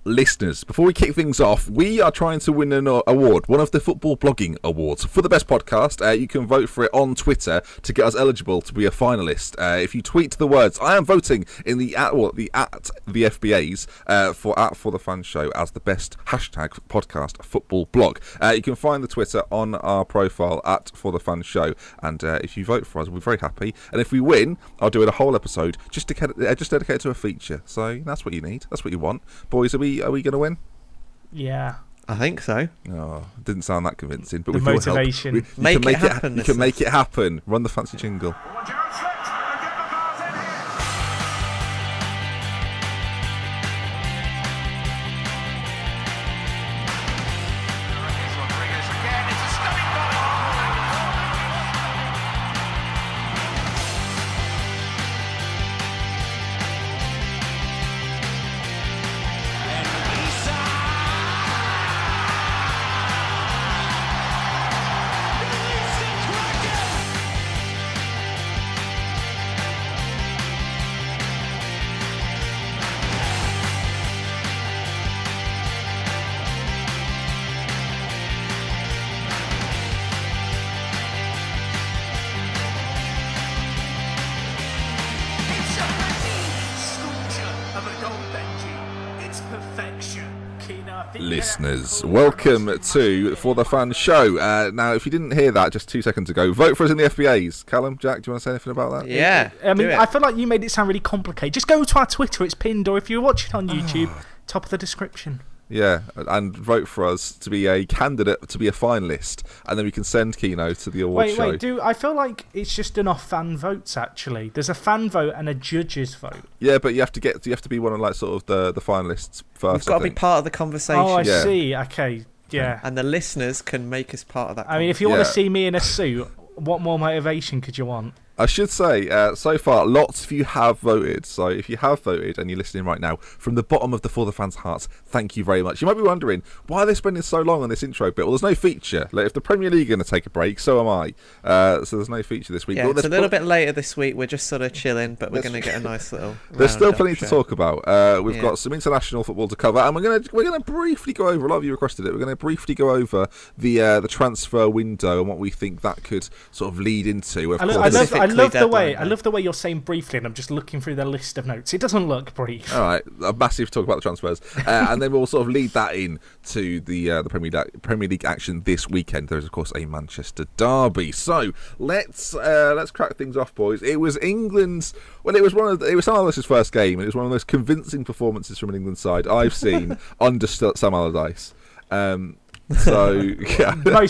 Listeners, before we kick things off, we are trying to win an award, one of the football blogging awards for the best podcast. You can vote for it on Twitter to get us eligible to be a finalist. If you tweet the words "I am voting" in the at the FBAs for ForTheFans show as the best hashtag podcast football blog. You can find the Twitter on our profile at ForTheFans show, and if you vote for us, we'll be very happy. And if we win, I'll do it a whole episode just dedicated to a feature. So that's what you need. That's what you want, boys. Are we going to win? Yeah. I think so. Oh, didn't sound that convincing. But the with your motivation. help, you make can it happen. You can make it happen. Run the fancy jingle. Listeners, welcome to For the Fan Show. Now, if you didn't hear that just 2 seconds ago, vote for us in the FBAs. Callum, Jack, do you want to say anything about that? Yeah. I mean, I feel like you made it sound really complicated. Just go to our Twitter, it's pinned, or if you're watching on YouTube, top of the description. Yeah, and vote for us to be a candidate, to be a finalist, and then we can send Keno to the award show. I feel like it's just enough fan votes, actually. There's a fan vote and a judge's vote. Yeah, but you have to be one of like sort of the finalists first. We've got to be part of the conversation. Oh, I see. Okay, yeah. And the listeners can make us part of that. I mean, if you want to see me in a suit, what more motivation could you want? I should say, so far, lots of you have voted. So if you have voted and you're listening right now, from the bottom of the For The Fans' hearts, thank you very much. You might be wondering, why are they spending so long on this intro bit? Well, there's no feature. Like, if the Premier League are going to take a break, so am I. So there's no feature this week. Yeah, it's a little bit later this week. We're just sort of chilling, but we're going to get a nice little There's still plenty to talk about. We've got some international football to cover, and we're going to briefly go over, a lot of you requested it, we're going to briefly go over the transfer window and what we think that could sort of lead into. I love the way you're saying briefly, and I'm just looking through the list of notes. It doesn't look brief. All right, a massive talk about the transfers, and then we'll sort of lead that in to the Premier League action this weekend. There is, of course, a Manchester derby. So let's crack things off, boys. It was England's. Well, it was Sam Allardyce's first game, and it was one of the most convincing performances from an England side I've seen under Sam Allardyce. Most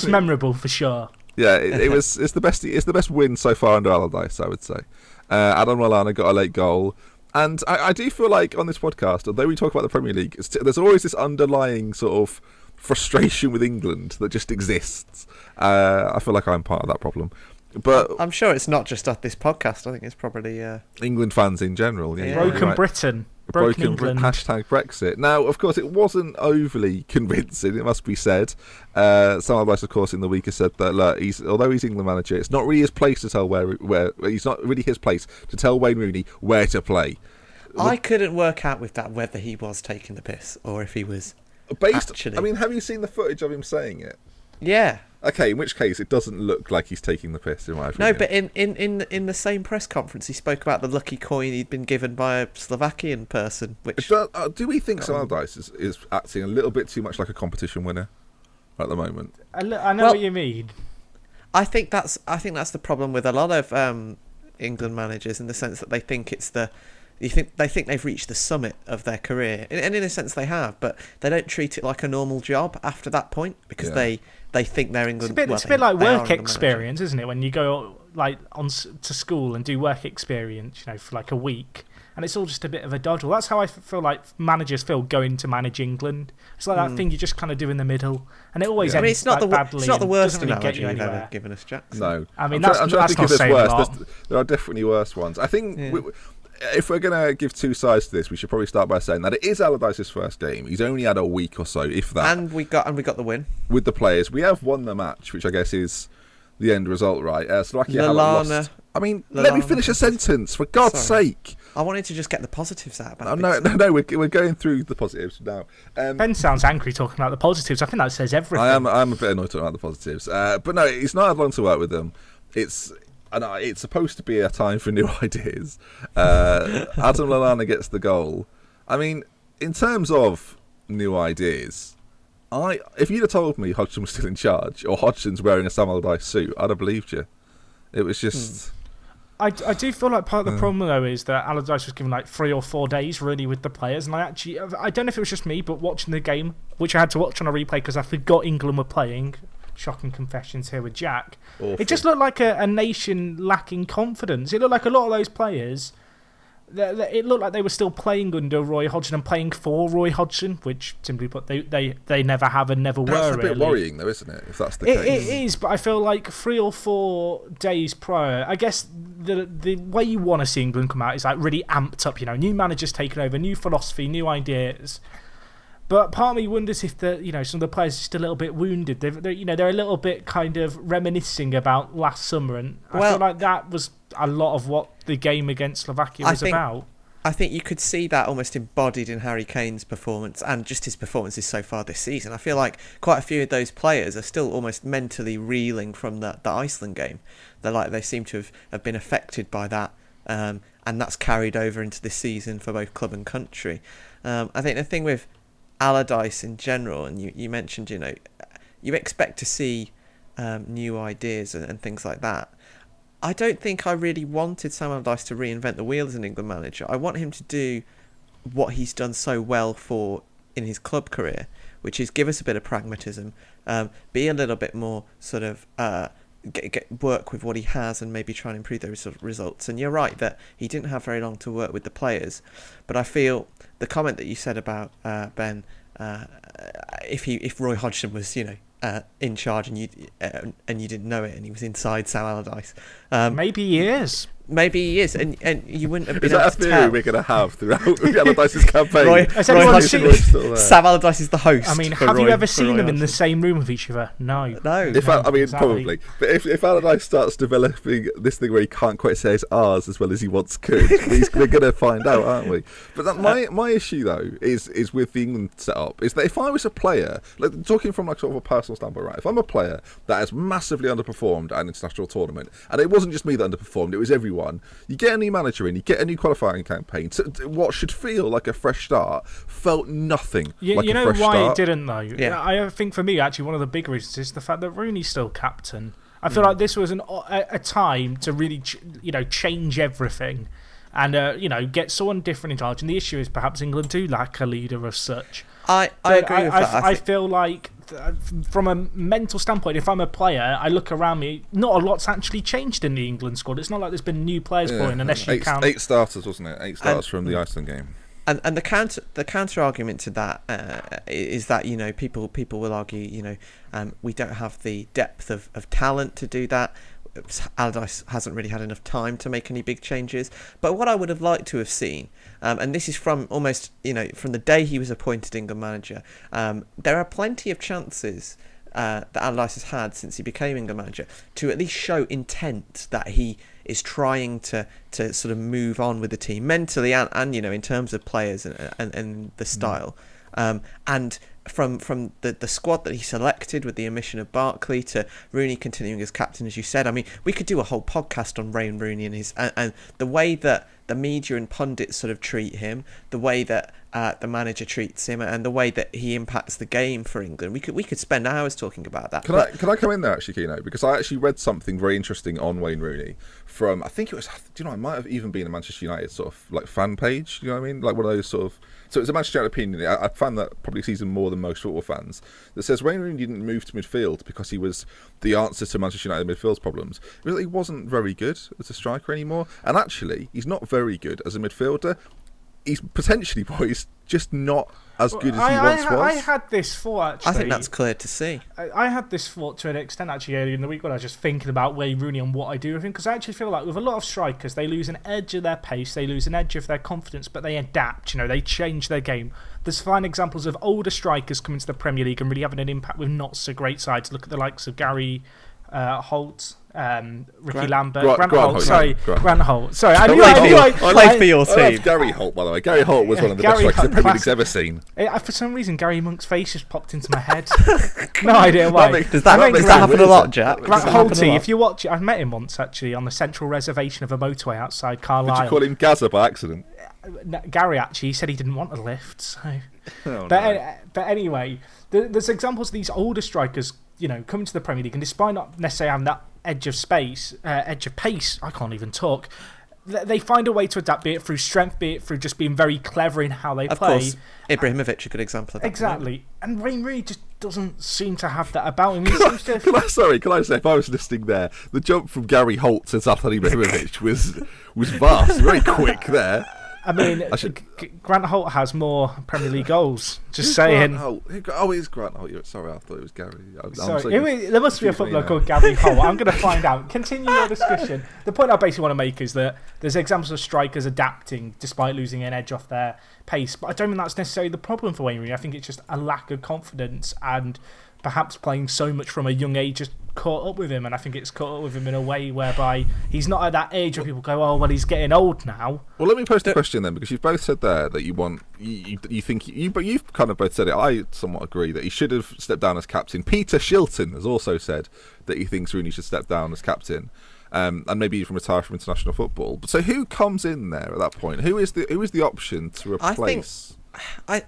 memorable for sure. Yeah, it's the best win so far under Allardyce, I would say. Adam Lallana got a late goal, and I do feel like on this podcast, although we talk about the Premier League, there's always this underlying sort of frustration with England that just exists. I feel like I'm part of that problem. But I'm sure it's not just at this podcast. I think it's probably England fans in general. Yeah, Broken right. Britain. Broken England. Hashtag Brexit. Now, of course, it wasn't overly convincing, it must be said. Sam Allardyce, of course, in the week has said that although he's England manager, it's not really his place to tell it's not really his place to tell Wayne Rooney where to play. I couldn't work out with that whether he was taking the piss or if he was actually. I mean, have you seen the footage of him saying it? Yeah. Okay, in which case it doesn't look like he's taking the piss, in my opinion. No, but in the same press conference, he spoke about the lucky coin he'd been given by a Slovakian person. Which do we think Sam Allardyce is acting a little bit too much like a competition winner at the moment? I know what you mean. I think that's the problem with a lot of England managers, in the sense that they think they think they've reached the summit of their career, and in a sense they have, but they don't treat it like a normal job after that point, because they think they're England. It's a bit like work experience, isn't it? When you go like to school and do work experience, for like a week, and it's all just a bit of a dodgel. That's how I feel like managers feel going to manage England. It's like that thing you just kind of do in the middle, and it always ends it's not badly. It's not the worst really analogy you've ever given us, Jackson. No, I mean I'm trying to think if there's worse. There are definitely worse ones. I think. Yeah. If we're going to give two sides to this, we should probably start by saying that it is Allardyce's first game. He's only had a week or so, if that. And we got the win. With the players. We have won the match, which I guess is the end result, right? Slovakia haven't lost. I mean, let me finish a sentence, for God's sake. I wanted to just get the positives out about No, we're going through the positives now. Ben sounds angry talking about the positives. I think that says everything. I'm a bit annoyed talking about the positives. But no, it's not had long to work with them. It's supposed to be a time for new ideas. Adam Lallana gets the goal. I mean, in terms of new ideas, if you'd have told me Hodgson was still in charge or Hodgson's wearing a Sam Allardyce suit, I'd have believed you. It was just... I do feel like part of the problem, though, is that Allardyce was given like 3 or 4 days, really, with the players. And I don't know if it was just me, but watching the game, which I had to watch on a replay because I forgot England were playing, shocking confessions here with Jack, Awful. It just looked like a nation lacking confidence. It looked like a lot of those players... It looked like they were still playing under Roy Hodgson and playing for Roy Hodgson, which, simply put, they never have and never were. That's a bit really worrying, though, isn't it? If that's the case, it is. But I feel like 3 or 4 days prior, I guess the way you want to see England come out is like really amped up. New managers taking over, new philosophy, new ideas. But part of me wonders if some of the players are just a little bit wounded. They're a little bit kind of reminiscing about last summer, and I feel like that was a lot of what the game against Slovakia was about. I think you could see that almost embodied in Harry Kane's performance and just his performances so far this season. I feel like quite a few of those players are still almost mentally reeling from the Iceland game. They seem to have been affected by that, and that's carried over into this season for both club and country. I think the thing with Allardyce in general, and you mentioned, you expect to see new ideas and things like that. I don't think I really wanted Sam Allardyce to reinvent the wheel as an England manager. I want him to do what he's done so well in his club career, which is give us a bit of pragmatism, be a little bit more sort of work with what he has and maybe try and improve those sort of results. And you're right that he didn't have very long to work with the players, but I feel the comment that you said about Ben, if Roy Hodgson was in charge and you didn't know it and he was inside Sam Allardyce, maybe he is. Maybe he is, and you wouldn't have been is able that to a theory tell. we're going to have throughout Allardyce's campaign? Roy Hodgson, Sam Allardyce is the host. I mean, have you ever seen them in the same room with each other? No. Exactly. Probably. But if Allardyce starts developing this thing where he can't quite say his R's as well as he once could, we're going to find out, aren't we? But my issue, though, is with the England setup, is that if I was a player, like talking from like sort of a personal standpoint, right? If I'm a player that has massively underperformed at an international tournament, and it wasn't just me that underperformed, it was everyone, you get a new manager in, you get a new qualifying campaign, what should feel like a fresh start felt nothing like a fresh start. It didn't, though? Yeah. I think for me, actually, one of the big reasons is the fact that Rooney's still captain. I feel like this was a time to really change everything and get someone different in charge. And the issue is perhaps England do lack a leader as such. I agree with that. I feel like from a mental standpoint, if I'm a player, I look around me, not a lot's actually changed in the England squad. It's not like there's been new players brought in, unless you count 8 starters, wasn't it? 8 starters from the Iceland game. And the counter argument to that is that people will argue we don't have the depth of talent to do that. Allardyce hasn't really had enough time to make any big changes. But what I would have liked to have seen, and this is from almost from the day he was appointed England manager, there are plenty of chances that Allardyce has had since he became England manager to at least show intent that he is trying to sort of move on with the team mentally and in terms of players and the style. And from the squad that he selected with the omission of Barkley to Rooney continuing as captain, as you said. I mean, we could do a whole podcast on Wayne Rooney and the way that the media and pundits sort of treat him, the way that the manager treats him, and the way that he impacts the game for England. We could spend hours talking about that. Can I come in there actually, Keno? Because I actually read something very interesting on Wayne Rooney from, I think it was, it might have even been a Manchester United sort of like fan page. You know what I mean? Like one of those sort of. So it's a Manchester United opinion. I found that probably season more than most football fans. That says Wayne Rooney didn't move to midfield because he was the answer to Manchester United midfield's problems. He wasn't very good as a striker anymore, and actually he's not very good as a midfielder. He's potentially, boys, just not as good as he once was. I had this thought, actually. I think that's clear to see. I had this thought to an extent, actually, earlier in the week when I was just thinking about Wayne Rooney and what I do with him, because I actually feel like with a lot of strikers, they lose an edge of their pace, they lose an edge of their confidence, but they adapt, they change their game. There's fine examples of older strikers coming to the Premier League and really having an impact with not so great sides. Look at the likes of Gary Holt Ricky Lambert, Grant Grant Holt. Holt, Sorry, Grant. Grant Holt. Sorry, I Played for your I team. love Gary Holt, by the way. Gary Holt was one of the best Gary strikers the Holt, Premier League's ever seen. For some reason, Gary Monk's face just popped into my head. No idea why. Does that happen a lot, Jack? Grant Holty, if you watch it, I met him once actually on the central reservation of a motorway outside Carlisle. Did you call him Gaza by accident? Gary actually said he didn't want a lift. So, no. But anyway, there's examples of these older strikers, coming to the Premier League, and despite not necessarily having that edge of pace, I can't even talk. They find a way to adapt, be it through strength, be it through just being very clever in how they play. Of course, Ibrahimovic, a good example of that. Exactly. And Wayne Rooney just doesn't seem to have that about him. He seems to... Can I say, if I was listening there, the jump from Gary Holt to Zlatan Ibrahimovic was vast, very quick there. I mean, Grant Holt has more Premier League goals. Just saying. It's Grant Holt. Sorry, I thought it was Gary. There must be a footballer called Gary Holt. I'm going to find out. Continue your discussion. The point I basically want to make is that there's examples of strikers adapting despite losing an edge off their pace. But I don't think that's necessarily the problem for Wayne Rooney. I think it's just a lack of confidence and perhaps playing so much from a young age just caught up with him, and I think it's caught up with him in a way whereby he's not at that age where people go, oh well, he's getting old now. Well, let me pose the question then, because you've both said there that but you've kind of both said it. I somewhat agree that he should have stepped down as captain. Peter Shilton has also said that he thinks Rooney should step down as captain, and maybe even retire from international football. So who comes in there at that point? Who is the option to replace? I've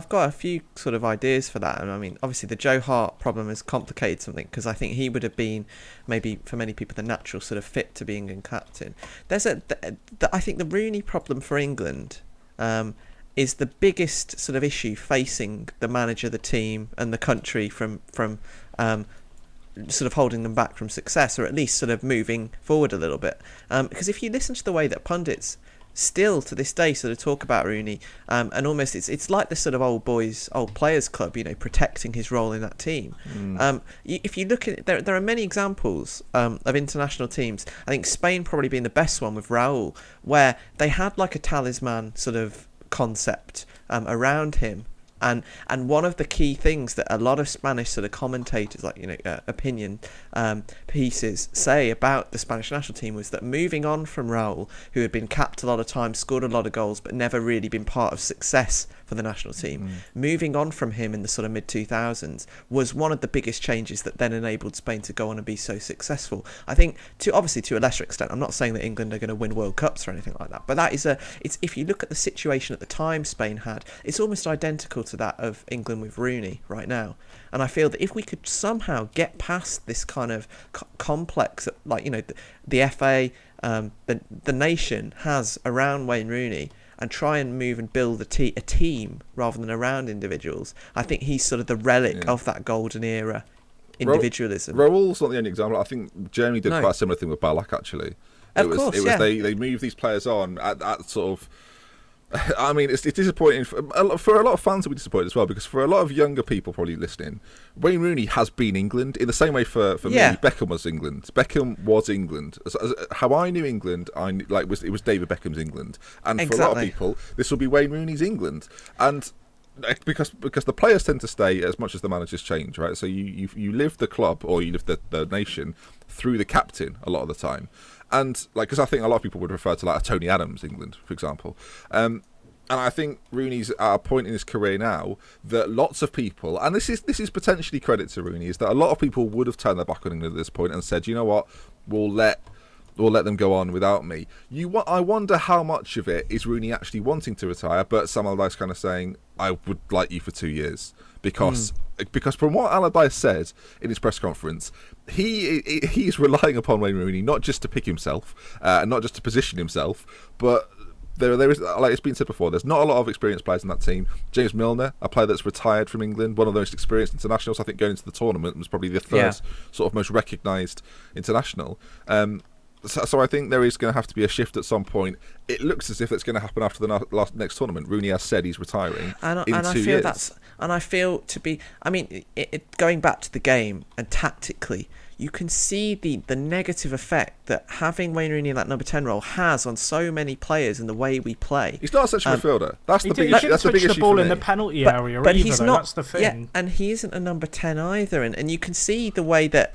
got a few sort of ideas for that, and I mean, obviously the Joe Hart problem has complicated something, because I think he would have been, maybe for many people, the natural sort of fit to be England captain. I think the Rooney problem for England is the biggest sort of issue facing the manager, the team, and the country from sort of holding them back from success, or at least sort of moving forward a little bit. Because if you listen to the way that pundits still to this day sort of talk about Rooney, and almost it's like this sort of old players club, protecting his role in that team. If you look at there are many examples of international teams. I think Spain probably being the best one with Raúl, where they had like a talisman sort of concept around him. And one of the key things that a lot of Spanish sort of commentators, opinion pieces, say about the Spanish national team was that moving on from Raúl, who had been capped a lot of times, scored a lot of goals, but never really been part of success for the national team, moving on from him in the sort of mid-2000s was one of the biggest changes that then enabled Spain to go on and be so successful. I think, to a lesser extent, I'm not saying that England are going to win World Cups or anything like that, but that is it's if you look at the situation at the time Spain had, it's almost identical to that of England with Rooney right now. And I feel that if we could somehow get past this kind of complex, the FA, the nation has around Wayne Rooney, and try and move and build a team rather than around individuals, I think he's sort of the relic of that golden era individualism. Raúl's not the only example. I think Germany did quite a similar thing with Ballack, actually. It was they moved these players on at sort of... I mean, it's disappointing. For a lot of fans will be disappointed as well, because for a lot of younger people probably listening, Wayne Rooney has been England. In the same way for me, Beckham was England. Beckham was England. How I knew England, it was David Beckham's England. And for a lot of people, this will be Wayne Rooney's England. And because the players tend to stay as much as the managers change, right? So you live the club, or you live the nation through the captain a lot of the time. And because I think a lot of people would refer to a Tony Adams England, for example, and I think Rooney's at a point in his career now that lots of people, and this is potentially credit to Rooney, is that a lot of people would have turned their back on England at this point and said, you know what, we'll let them go on without me. I wonder how much of it is Rooney actually wanting to retire, but Sam Allardyce kind of saying, I would like you for 2 years. Because from what Allardyce said in his press conference, he is relying upon Wayne Rooney not just to pick himself, and not just to position himself, but there is, like it's been said before, there's not a lot of experienced players in that team. James Milner, a player that's retired from England, one of the most experienced internationals, I think, going into the tournament, was probably the third sort of most recognised international. So I think there is going to have to be a shift at some point. It looks as if it's going to happen after the next tournament. Rooney has said he's retiring in 2 years. I feel to be... I mean, going back to the game and tactically, you can see the negative effect that having Wayne Rooney in that number 10 role has on so many players and the way we play. He's not a central midfielder. That's the big issue. That's the big issue. The ball for me. in the penalty area, but either, he's though. not. That's the thing. Yeah, and he isn't a number 10 either. And you can see the way that,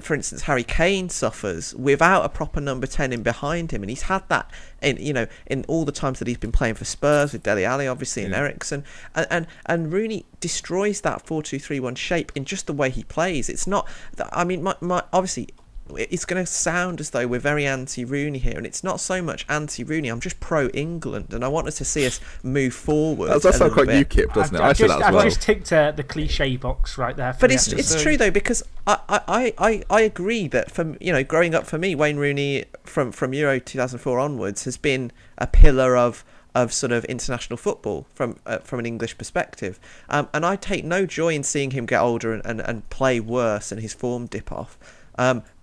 for instance, Harry Kane suffers without a proper number 10 in behind him, and he's had that in all the times that he's been playing for Spurs with Dele Alli, obviously, and Eriksen, and Rooney destroys that 4-2-3-1 shape in just the way he plays. It's not. I mean, my obviously. It's going to sound as though we're very anti-Rooney here, and it's not so much anti-Rooney. I'm just pro-England, and I want us to see us move forward. That sounds quite UKIP, doesn't it? I said that as well. I've just ticked the cliche box right there. But it's true though, because I agree that from growing up for me, Wayne Rooney from Euro 2004 onwards has been a pillar of sort of international football from an English perspective, and I take no joy in seeing him get older and play worse and his form dip off.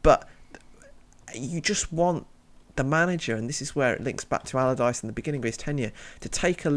But you just want the manager, and this is where it links back to Allardyce in the beginning of his tenure, to take a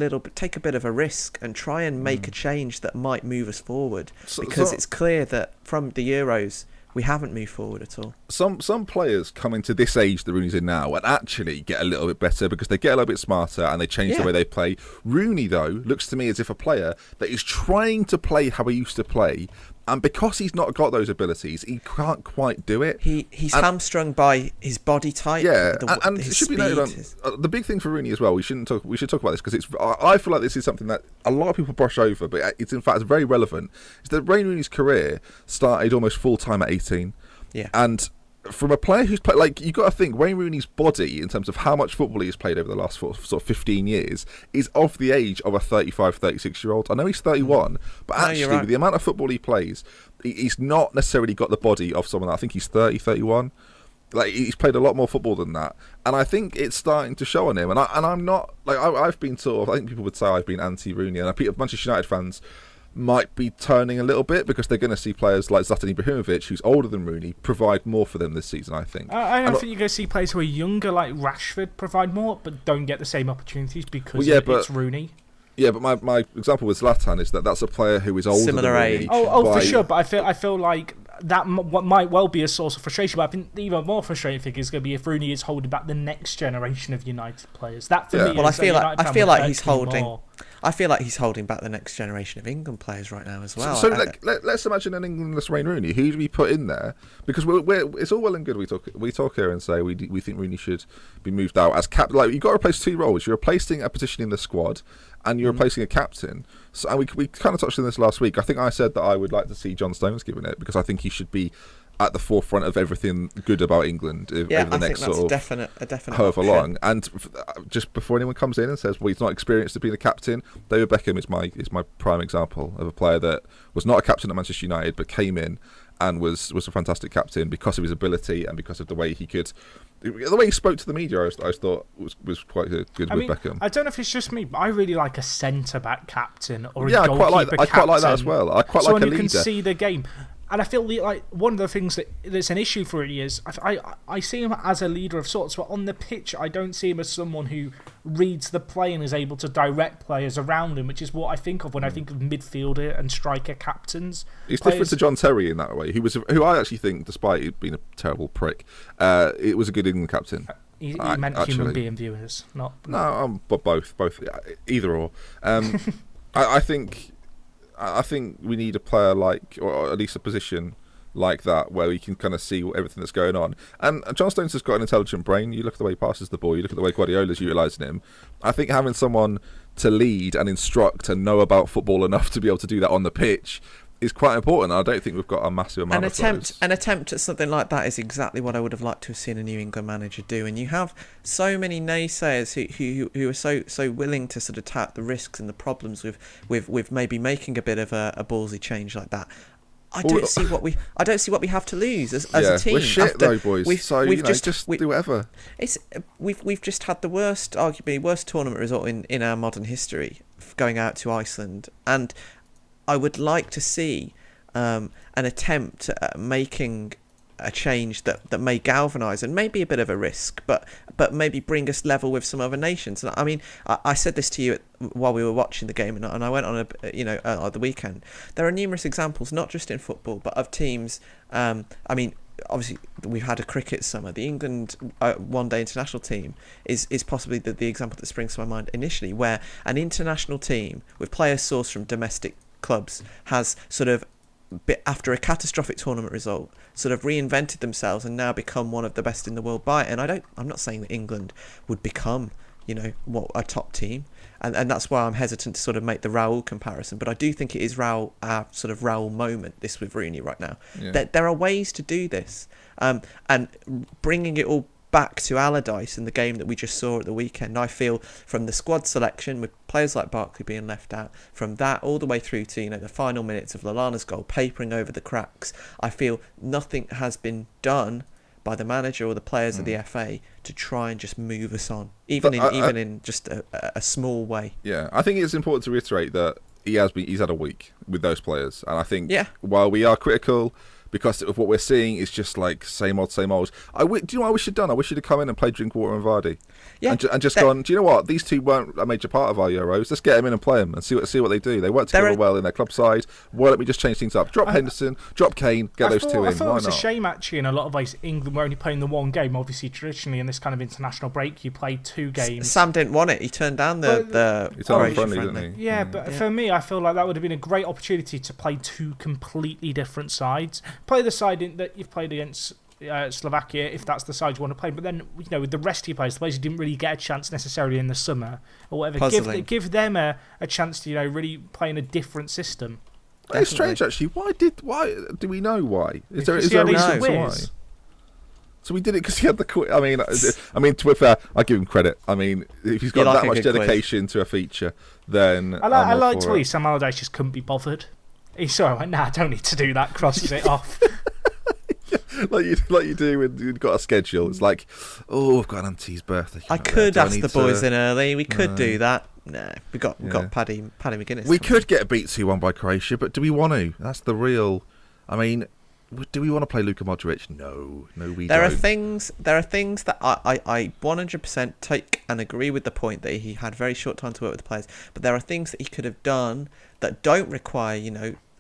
bit of a risk and try and make a change that might move us forward. Because it's clear that from the Euros we haven't moved forward at all. Some players come into this age that Rooney's in now and actually get a little bit better because they get a little bit smarter and they change the way they play. Rooney, though, looks to me as if a player that is trying to play how he used to play, and because he's not got those abilities, he can't quite do it. He's hamstrung by his body type. Yeah, and it should be noted on the big thing for Rooney as well. We should talk about this because I feel like this is something that a lot of people brush over, but it's in fact very relevant. Is that Wayne Rooney's career started almost full time at 18. Yeah, and from a player who's played, like, you got to think Wayne Rooney's body in terms of how much football he's played over the last sort of 15 years is of the age of a 35, 36 year old. I know he's 31, but actually with the amount of football he plays, he's not necessarily got the body of someone that I think he's 30, 31. Like, he's played a lot more football than that, and I think it's starting to show on him. And I'm not like I've been sort of, I think people would say I've been anti-Rooney, and I think Manchester United fans might be turning a little bit because they're going to see players like Zlatan Ibrahimovic, who's older than Rooney, provide more for them this season, I think. I don't think you're going to see players who are younger, like Rashford, provide more, but don't get the same opportunities because it's Rooney. Yeah, but my example with Zlatan is that's a player who is older similar than age. Rooney. For sure, but I feel like that might well be a source of frustration, but I think the even more frustrating thing is going to be if Rooney is holding back the next generation of United players. That for me, well, I feel like he's holding. I feel like he's holding back the next generation of England players right now as well. So let's imagine an Englandless Wayne Rooney. Who do we put in there? Because it's all well and good. We talk here and say we think Rooney should be moved out as captain. Like, you've got to replace two roles. You're replacing a position in the squad, and you're replacing a captain. So, and we kind of touched on this last week. I think I said that I would like to see John Stones given it because I think he should be at the forefront of everything good about England over the next sort of a definite however option. long. And just before anyone comes in and says, well, he's not experienced to being a captain, David Beckham is my prime example of a player that was not a captain at Manchester United but came in and was a fantastic captain because of his ability and because of the way he spoke to the media. I thought was quite good with Beckham. I don't know if it's just me, but I really like a centre back captain or a goalkeeper captain. I quite like that as well. I quite like a leader. Someone who can see the game. And I feel like one of the things that's an issue for Rooney is I see him as a leader of sorts, but on the pitch I don't see him as someone who reads the play and is able to direct players around him, which is what I think of when I think of midfielder and striker captains. He's different to John Terry in that way, who I actually think, despite being a terrible prick, it was a good England captain. He meant human being viewers, not... No, but both, either or. I think we need a player like, or at least a position like that, where we can kind of see everything that's going on. And John Stones has got an intelligent brain. You look at the way he passes the ball, you look at the way Guardiola's utilising him. I think having someone to lead and instruct and know about football enough to be able to do that on the pitch is quite important. I don't think we've got a massive amount of those. An attempt at something like that is exactly what I would have liked to have seen a New England manager do. And you have so many naysayers who are so willing to sort of tout the risks and the problems with maybe making a bit of a ballsy change like that. I don't see what we have to lose as a team. We're shit though, boys. We've just do whatever. We've just had the arguably worst tournament result in our modern history, going out to Iceland, and I would like to see an attempt at making a change that may galvanise and maybe a bit of a risk, but maybe bring us level with some other nations. And I mean, I said this to you while we were watching the game, and I went on the weekend. There are numerous examples, not just in football, but of teams. I mean, obviously we've had a cricket summer. The England one-day international team is possibly the example that springs to my mind initially, where an international team with players sourced from domestic clubs has sort of, after a catastrophic tournament result, sort of reinvented themselves and now become one of the best in the world by it. And I'm not saying that England would become, a top team, and that's why I'm hesitant to sort of make the Raul comparison. But I do think it is our sort of Raul moment, this with Rooney right now. Yeah. There are ways to do this, and bringing it all back to Allardyce and the game that we just saw at the weekend, I feel from the squad selection with players like Barkley being left out, from that all the way through to the final minutes of Lallana's goal papering over the cracks, I feel nothing has been done by the manager or the players of the FA to try and just move us on, even in just a small way. Yeah, I think it's important to reiterate that he's had a week with those players, and I think while we are critical because of what we're seeing is just like same old. Do you know what I wish he'd done? I wish he'd have come in and played Drinkwater and Vardy. Yeah, and just gone, do you know what? These two weren't a major part of our Euros. Let's get them in and play them and see what they do. They work together well in their club side. Why don't we just change things up? Drop Henderson, drop Kane, get those two in. I thought it was a shame, actually, in a lot of ways. England were only playing the one game. Obviously, traditionally, in this kind of international break, you play two games. Sam didn't want it. He turned down the friendly, didn't he? Yeah, but for me, I feel like that would have been a great opportunity to play two completely different sides. Play the side that you've played against Slovakia, if that's the side you want to play, but then with the rest of your players, the players who didn't really get a chance necessarily in the summer or whatever, give them a chance to really play in a different system. It's strange, actually. Why do we know why? Is there a reason why? So we did it because he had the quiz. I mean, to be fair, I give him credit. I mean, if he's got that much dedication to a feature, then I like to believe Sam Allardyce just couldn't be bothered. He saw it, went, I don't need to do that. Crosses it off. like you do when you've got a schedule. It's like, we've got Auntie's birthday. I could ask the boys in early. We could do that. No, we got Paddy McGuinness. We could get beat 2-1 by Croatia, but do we want to? That's the real. I mean, do we want to play Luka Modric? No, we don't. There are things that I 100% take and agree with the point that he had very short time to work with the players, but there are things that he could have done that don't require,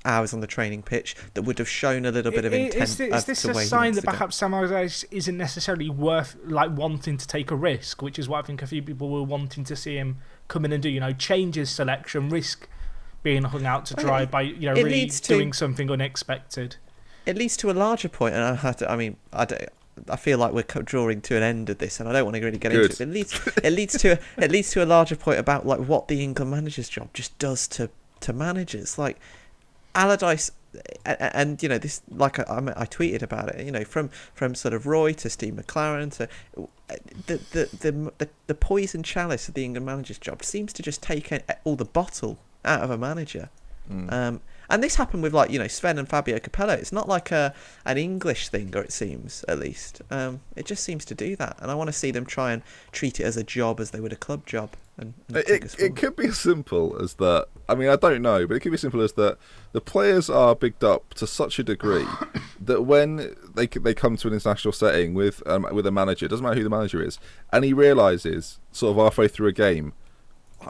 hours on the training pitch, that would have shown a little bit of intent. Is this a sign that perhaps Sam Allardyce isn't necessarily worth wanting to take a risk, which is what I think a few people were wanting to see him come in and do, change his selection, risk being hung out to dry by really doing something unexpected. It leads to a larger point, and I feel like we're drawing to an end of this, and I don't want to really get into it. But it leads to a larger point about what the England manager's job just does to managers. Like Allardyce, and this, I tweeted about it. From sort of Roy to Steve McLaren to the poison chalice of the England manager's job seems to just take all the bottle out of a manager. And this happened with Sven and Fabio Capello. It's not like an English thing, or it seems at least. It just seems to do that, and I want to see them try and treat it as a job as they would a club job. And it could be as simple as that. I mean, I don't know, but it could be as simple as that. The players are bigged up to such a degree that when they come to an international setting with a manager, it doesn't matter who the manager is, and he realises sort of halfway through a game,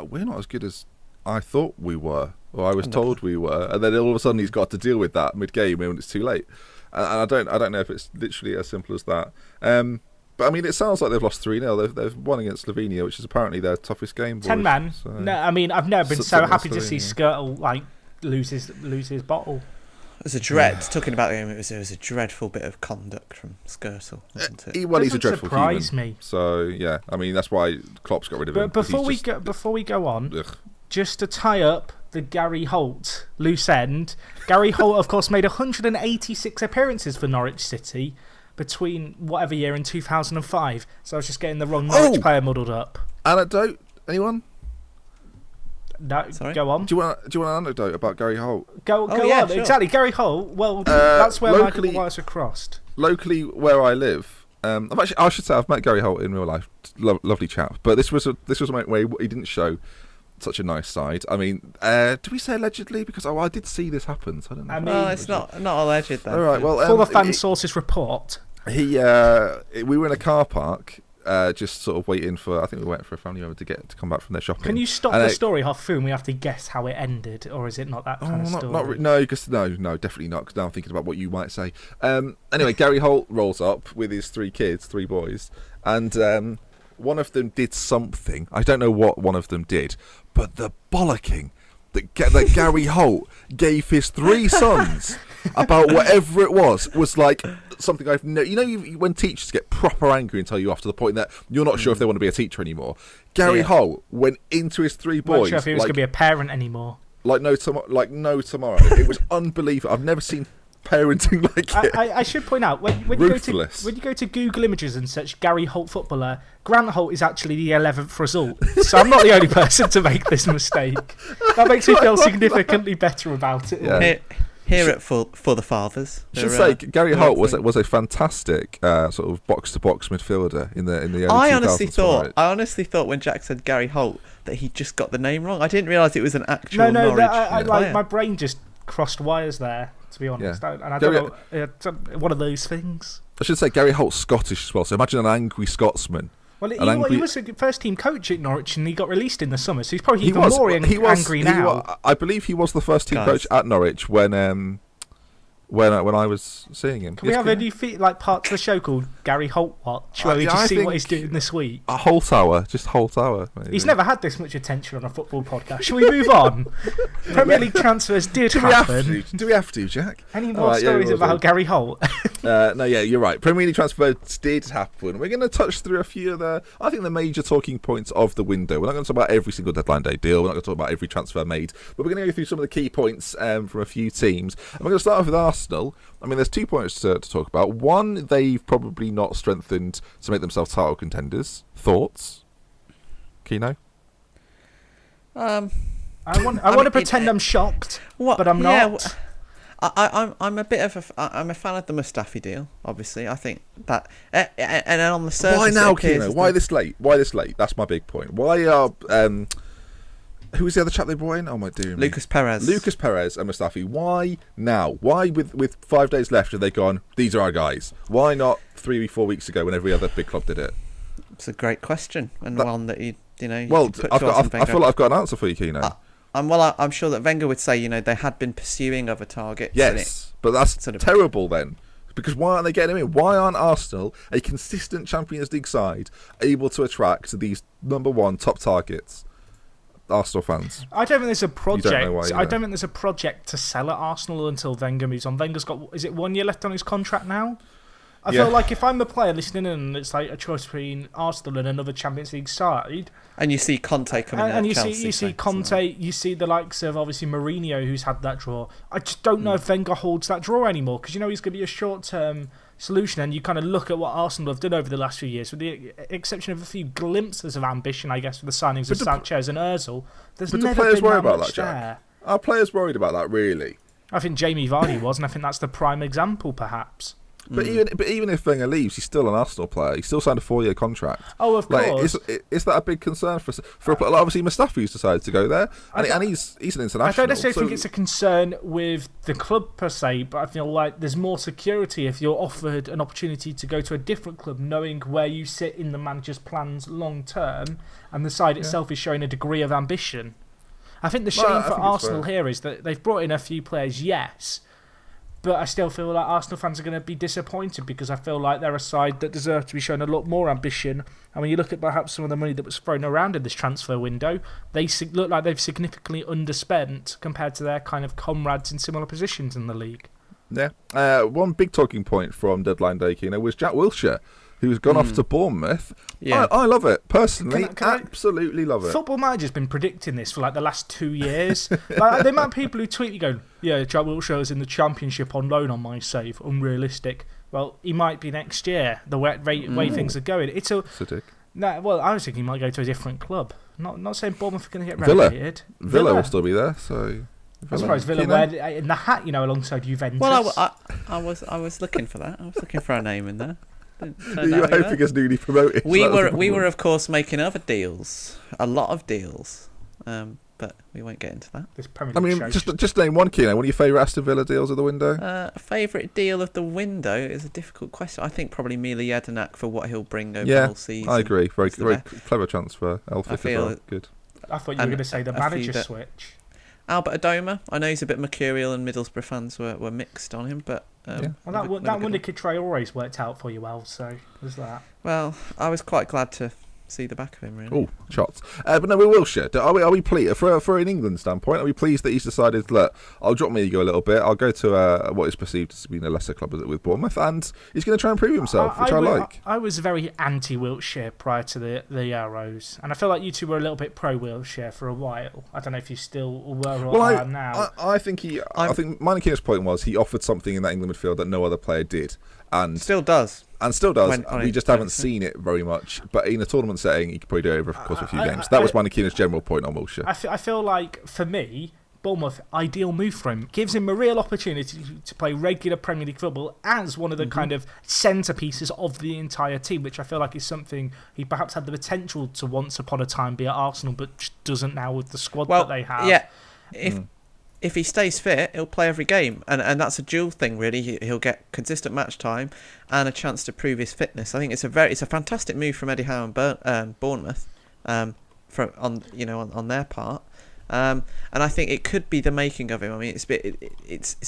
we're not as good as I thought we were, or I was told we were, and then all of a sudden he's got to deal with that mid-game when it's too late. And I don't know if it's literally as simple as that. But I mean, it sounds like they've lost 3-0. They've won against Slovenia, which is apparently their toughest game. 10 man. So. No, I mean, I've never been so happy to see Skirtle lose his bottle. It was a dread. Talking about the game, it was a dreadful bit of conduct from Skirtle, wasn't it? He's a dreadful human. Surprise me. So yeah, I mean that's why Klopp's got rid of him. But before we go on, just to tie up the Gary Holt loose end, Gary Holt, of course, made 186 appearances for Norwich City between whatever year in 2005. So I was just getting the wrong Norwich player muddled up. Anecdote? Anyone? No, sorry? Go on. Do you want an anecdote about Gary Holt? Go on. Sure. Exactly, Gary Holt. Well, that's where Michael Wires are crossed. Locally, where I live, I should say I've met Gary Holt in real life. Lovely chap. But this was a moment where he didn't show such a nice side. I mean, do we say allegedly? Because I did see this happen. So I don't know. No, it's not alleged. Then. All right. Well, ForTheFans sources report. We were in a car park, just sort of waiting for. I think we waited for a family member to come back from their shopping. Can you stop the story half through and we have to guess how it ended, or is it not that kind of story? No, definitely not. Because now I'm thinking about what you might say. Anyway, Gary Holt rolls up with his 3 boys, and one of them did something. I don't know what one of them did, but the bollocking that Gary Holt gave his 3 sons about whatever it was like something I've never. When teachers get proper angry and tell you off to the point that you're not sure if they want to be a teacher anymore. Gary Holt went into his 3 boys. Not sure if he was going to be a parent anymore. Like no tomorrow. It was unbelievable. I've never seen parenting like it. I should point out when you go to Google Images and search Gary Holt footballer, Grant Holt is actually the 11th result. So I'm not the only person to make this mistake. That makes me feel significantly better about it. Yeah. Here at For the Fathers. I should say Gary Holt was a fantastic sort of box to box midfielder in the early 2000s. I honestly thought when Jack said Gary Holt that he just got the name wrong. I didn't realise it was an actual Norwich player. My brain just crossed wires there, to be honest. And I don't know, one of those things. I should say Gary Holt's Scottish as well, so imagine an angry Scotsman. Well, he was a first-team coach at Norwich and he got released in the summer, so he's probably even more angry now. I believe he was the first-team coach at Norwich when I was seeing him. Can we have a new part to the show called Gary Holt Watch, where we just see what he's doing this week? A Holt Hour, just Holt Hour. Maybe. He's never had this much attention on a football podcast. Shall we move on? Premier League transfers did happen. Do we have to, Jack? Any more stories about Gary Holt? No, you're right. Premier League transfers did happen. We're going to touch through a few of the major talking points of the window. We're not going to talk about every single deadline day deal. We're not going to talk about every transfer made. But we're going to go through some of the key points from a few teams. And we're going to start off with Arsenal. I mean, there's 2 points to talk about. One, they've probably not strengthened to make themselves title contenders. Thoughts? Keno? I want to pretend I'm shocked, but I'm not. I'm a fan of the Mustafi deal. Obviously, I think that, and on the surface, why now, Keno? Why this late? That's my big point. Why are who was the other chap they brought in? Oh my dear. Lucas Perez and Mustafi. Why now? Why with 5 days left have they gone, these are our guys? Why not 3-4 weeks ago when every other big club did it? It's a great question, and one that you know. Well, I feel like I've got an answer for you, Keno. I'm sure that Wenger would say, they had been pursuing other targets. Yes, but that's terrible then. Because why aren't they getting him in? Why aren't Arsenal, a consistent Champions League side, able to attract these number 1 top targets? Arsenal fans. I don't think there's a project. I don't think there's a project to sell at Arsenal until Wenger moves on. Wenger's got, is it 1 year left on his contract now? I feel like if I'm a player listening in and it's like a choice between Arsenal and another Champions League side, and you see Conte coming in, and you see Conte, you see the likes of obviously Mourinho who's had that draw. I just don't know if Wenger holds that draw anymore, because he's going to be a short-term solution, and you kind of look at what Arsenal have done over the last few years, with the exception of a few glimpses of ambition, I guess, for the signings of Sanchez and Ozil. There's never been that much there. Are players worried about that, really? I think Jamie Vardy was, and I think that's the prime example, perhaps. But even if Wenger leaves, he's still an Arsenal player. He's still signed a 4-year contract. Oh, of course. Is that a big concern for obviously Mustafi's decided to go there, and he's an international. I don't necessarily think it's a concern with the club per se, but I feel like there's more security if you're offered an opportunity to go to a different club, knowing where you sit in the manager's plans long term, and the side itself is showing a degree of ambition. I think the shame for Arsenal here is that they've brought in a few players, yes. But I still feel like Arsenal fans are going to be disappointed, because I feel like they're a side that deserve to be shown a lot more ambition. And when you look at perhaps some of the money that was thrown around in this transfer window, they look like they've significantly underspent compared to their kind of comrades in similar positions in the league. Yeah. One big talking point from deadline day, was Jack Wilshere, who's gone off to Bournemouth. Yeah. I love it. Personally, absolutely love it. Football Manager's been predicting this for like the last 2 years. Like, the amount of people who tweet you going, yeah, Jack Wilshere's in the Championship on loan on my save. Unrealistic. Well, he might be next year, the way things are going. Well, I was thinking he might go to a different club. Not saying Bournemouth are going to get relegated. Villa will still be there, so... I suppose Villa were in the hat, alongside Juventus. Well, I was looking for that. I was looking for a name in there. You were hoping as newly promoted. We were of course making other deals, a lot of deals, but we won't get into that. This Premier I League mean, show just name one, Keno. One of your favourite Aston Villa deals of the window? Favourite deal of the window is a difficult question. I think probably Mila Jedinak for what he'll bring over the whole season. I agree. Very clever transfer. Elphick as well. Good. I thought you were going to say the manager switch. Albert Adoma. I know he's a bit mercurial, and Middlesbrough fans were mixed on him, but well, that Wunderkid Traore's worked out for you well. So there's that. Well, I was quite glad to see the back of him, really. Oh, shots. But no, with Wilshere, are we pleased for an England standpoint? Are we pleased that he's decided, look, I'll drop my ego a little bit. I'll go to what is perceived as being a lesser club with Bournemouth, and he's going to try and prove himself, which I like. I was very anti-Wilshere prior to the Euros, and I feel like you two were a little bit pro-Wilshere for a while. I don't know if you still were or are now. I think Mine Keener's point was he offered something in that England midfield that no other player did, and still does. We just haven't seen it very much. But in a tournament setting, he could probably do it over the course of a few games. That was Manakina's general point on Wilshere. I feel like, for me, Bournemouth, ideal move for him. Gives him a real opportunity to play regular Premier League football as one of the kind of centrepieces of the entire team, which I feel like is something he perhaps had the potential to once upon a time be at Arsenal, but just doesn't now with the squad that they have. Yeah, if he stays fit, he'll play every game, and that's a dual thing really. He'll get consistent match time and a chance to prove his fitness. I think it's a fantastic move from Eddie Howe and Bournemouth, on their part, and I think it could be the making of him. I mean, it's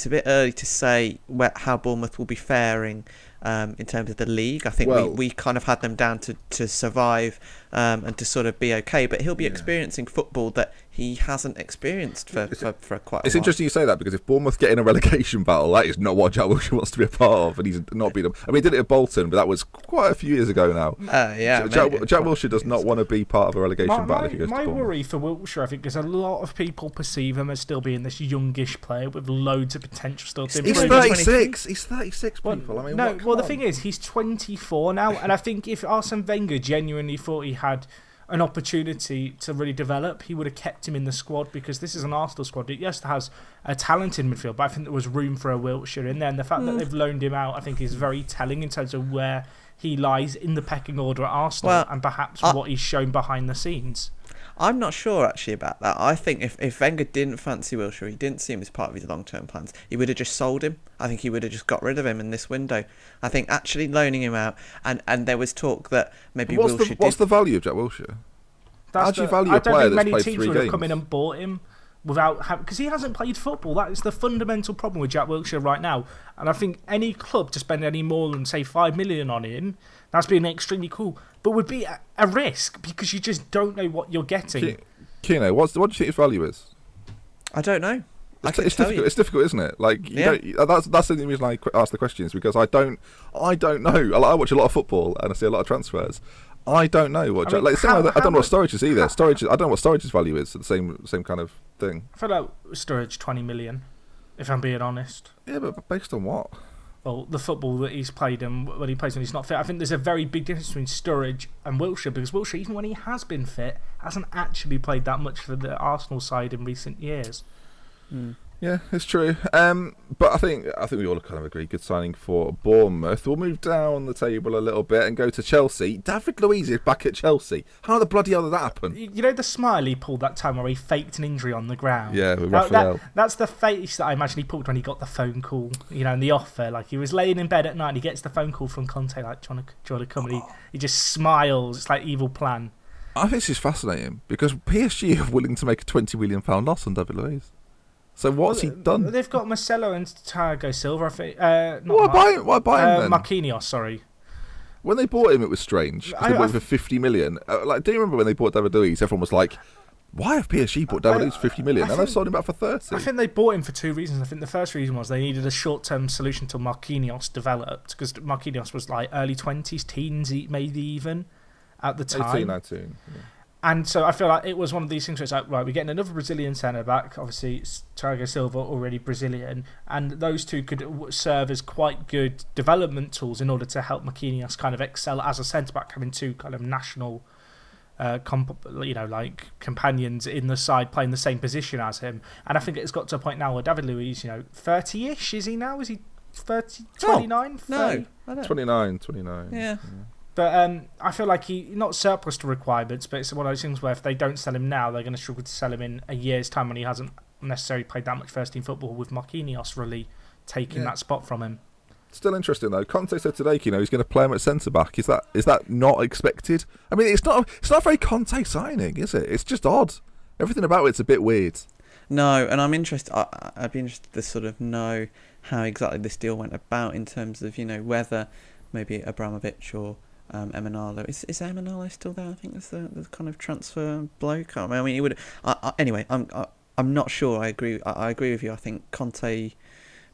a bit early to say how Bournemouth will be faring in terms of the league. I think we kind of had them down to survive and to sort of be okay, but he'll be experiencing football that he hasn't experienced for quite a while. It's interesting you say that, because if Bournemouth get in a relegation battle, that is not what Jack Wilshere wants to be a part of, and he's not been. I mean, he did it at Bolton, but that was quite a few years ago now. Jack Wilshere does not want to be part of a relegation battle if he goes to Bournemouth. My worry for Wilshere, I think, is a lot of people perceive him as still being this youngish player with loads of potential still to improve. He's 36. He's 36, people. I mean, the thing is, he's 24 now, and I think if Arsene Wenger genuinely thought he had an opportunity to really develop, he would have kept him in the squad, because this is an Arsenal squad that has a talented midfield, but I think there was room for a Wilshere in there, and the fact that they've loaned him out, I think, is very telling in terms of where he lies in the pecking order at Arsenal, and perhaps what he's shown behind the scenes. I'm not sure actually about that. I think if Wenger didn't fancy Wilshere, he didn't see him as part of his long-term plans, he would have just sold him. I think he would have just got rid of him in this window. I think actually loaning him out, and there was talk that maybe What's the value of Jack Wilshere? How do you value a player that's played 3 games? I don't think many teams would have come in and bought him because he hasn't played football. That is the fundamental problem with Jack Wilshere right now. And I think any club to spend any more than, say, 5 million on him, that's been extremely cool, but would be a risk, because you just don't know what you're getting. Keno, what do you think his value is? I don't know. It's difficult. It's difficult, isn't it? Like, that's the reason I ask the questions, because I don't know. I watch a lot of football and I see a lot of transfers. I don't know what. I don't know what Sturridge is either. I don't know what Sturridge's value is. The same kind of thing. I feel like Sturridge 20 million, if I'm being honest. Yeah, but based on what? Well, the football that he's played and when he plays when he's not fit. I think there's a very big difference between Sturridge and Wilshere, because Wilshere, even when he has been fit, hasn't actually played that much for the Arsenal side in recent years. Yeah, it's true. But I think we all kind of agree. Good signing for Bournemouth. We'll move down the table a little bit and go to Chelsea. David Luiz is back at Chelsea. How the bloody hell did that happen? You know the smile he pulled that time where he faked an injury on the ground? Yeah, with Raphael. That's the face that I imagine he pulled when he got the phone call, and the offer. Like, he was laying in bed at night and he gets the phone call from Conte, like, do you want to come? And he just smiles. It's like evil plan. I think this is fascinating, because PSG are willing to make a £20 million loss on David Luiz. So what's he done? They've got Marcelo and Thiago Silva, I think. Why buy him then? Marquinhos, sorry. When they bought him, it was strange. They bought him for 50 million. Do you remember when they bought David Luiz? Everyone was like, why have PSG bought David Luiz for 50 million? And they've sold him back for 30. I think they bought him for 2 reasons. I think the first reason was they needed a short-term solution till Marquinhos developed, because Marquinhos was like early 20s, teens maybe even, at the time. 18, 19. Yeah. And so I feel like it was one of these things where it's like, right, we're getting another Brazilian centre-back. Obviously, it's Thiago Silva, already Brazilian. And those two could serve as quite good development tools in order to help Marquinhos kind of excel as a centre-back, having 2 kind of national, companions in the side playing the same position as him. And I think it's got to a point now where David Luiz, 30-ish, is he now? Is he 30, 29? No, I don't. 29. Yeah. But I feel like he not surplus to requirements, but it's one of those things where if they don't sell him now, they're going to struggle to sell him in a year's time when he hasn't necessarily played that much first team football, with Marquinhos really taking that spot from him. Still interesting though. Conte said today, he's going to play him at centre back. Is that not expected? I mean, it's not a very Conte signing, is it? It's just odd. Everything about it's a bit weird. No, and I'm interested. I'd be interested to sort of know how exactly this deal went about in terms of whether maybe Abramovich or Emanalo. Is Emanalo still there? I think that's the kind of transfer bloke. I mean, he would. Anyway, I'm not sure. I agree with you. I think Conte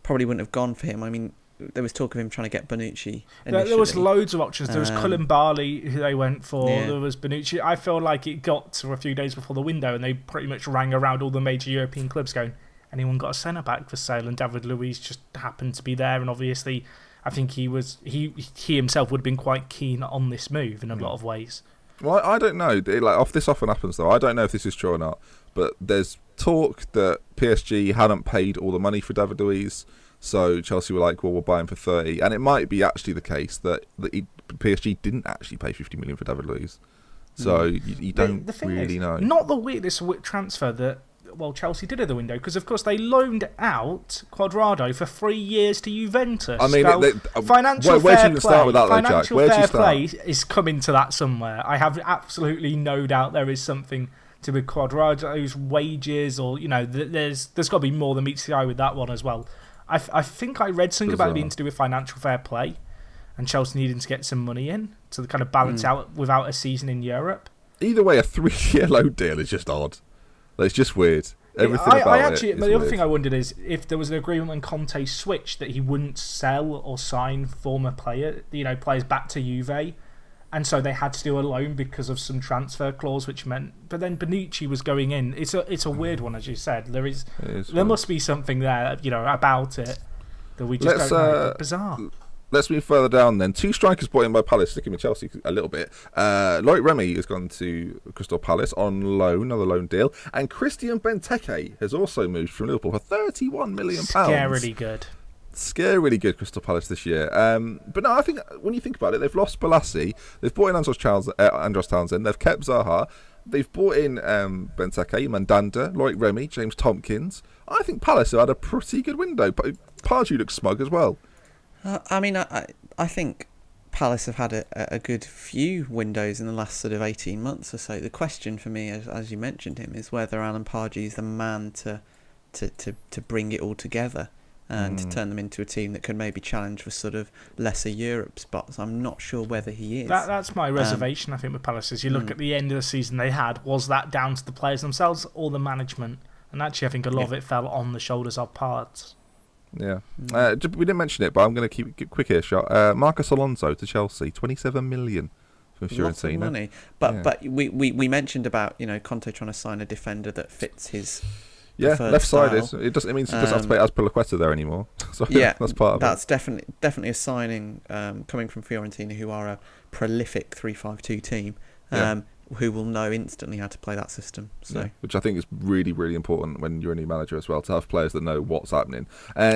probably wouldn't have gone for him. I mean, there was talk of him trying to get Bonucci initially. There was loads of options. There was Cullen Barley, who they went for. Yeah. There was Bonucci. I feel like it got to a few days before the window, and they pretty much rang around all the major European clubs going, anyone got a centre-back for sale? And David Luiz just happened to be there, and obviously I think he himself would have been quite keen on this move in a lot of ways. Well, I don't know. This often happens, though. I don't know if this is true or not, but there's talk that PSG hadn't paid all the money for David Luiz, so Chelsea were like, well, we'll buy him for 30. And it might be actually the case that PSG didn't actually pay 50 million for David Luiz. So you don't really know. Not the weirdest transfer that Chelsea did at the window, because of course they loaned out Cuadrado for 3 years to Juventus. I mean, financial where fair do you play, start with that, though, Jack? financial fair play is coming to that somewhere. I have absolutely no doubt there is something to with Cuadrado's wages, or there's got to be more than meets the eye with that one as well. I think I read something about it being to do with financial fair play, and Chelsea needing to get some money in to kind of balance out without a season in Europe. Either way, a 3-year loan deal is just odd. It's just weird. Everything about it is the other weird. thing I wondered is if there was an agreement when Conte switched that he wouldn't sell or sign former players back to Juve, and so they had to do a loan because of some transfer clause, which meant. But then Bonucci was going in. It's a weird one, as you said. There must be something there, about it that we just don't know. It's bizarre. Let's move further down then. 2 strikers brought in by Palace, sticking with Chelsea a little bit. Loic Remy has gone to Crystal Palace on loan, another loan deal. And Christian Benteke has also moved from Liverpool for £31 million. Scarily good Crystal Palace this year. But no, I think when you think about it, they've lost Balassi, they've brought in Andros Townsend, they've kept Zaha, they've brought in Benteke, Mandanda, Loic Remy, James Tompkins. I think Palace have had a pretty good window. Pardew looks smug as well. I think Palace have had a good few windows in the last sort of 18 months or so. The question for me, as you mentioned him, is whether Alan Pardew is the man to bring it all together and to turn them into a team that can maybe challenge for sort of lesser Europe spots. I'm not sure whether he is. That's my reservation, I think, with Palace. As you look at the end of the season they had, was that down to the players themselves or the management? And actually, I think a lot of it fell on the shoulders of Pards. Yeah. We didn't mention it, but I'm going to keep it quick here, shot. Marcus Alonso to Chelsea, 27 million from Fiorentina. Lots of money. But we mentioned about Conte trying to sign a defender that fits his left-sided. It means he doesn't have to play Azpilicueta there anymore. So that's part of it. That's definitely a signing coming from Fiorentina, who are a prolific 3-5-2 team. Who will know instantly how to play that system. So, which I think is really, really important when you're a new manager as well, to have players that know what's happening.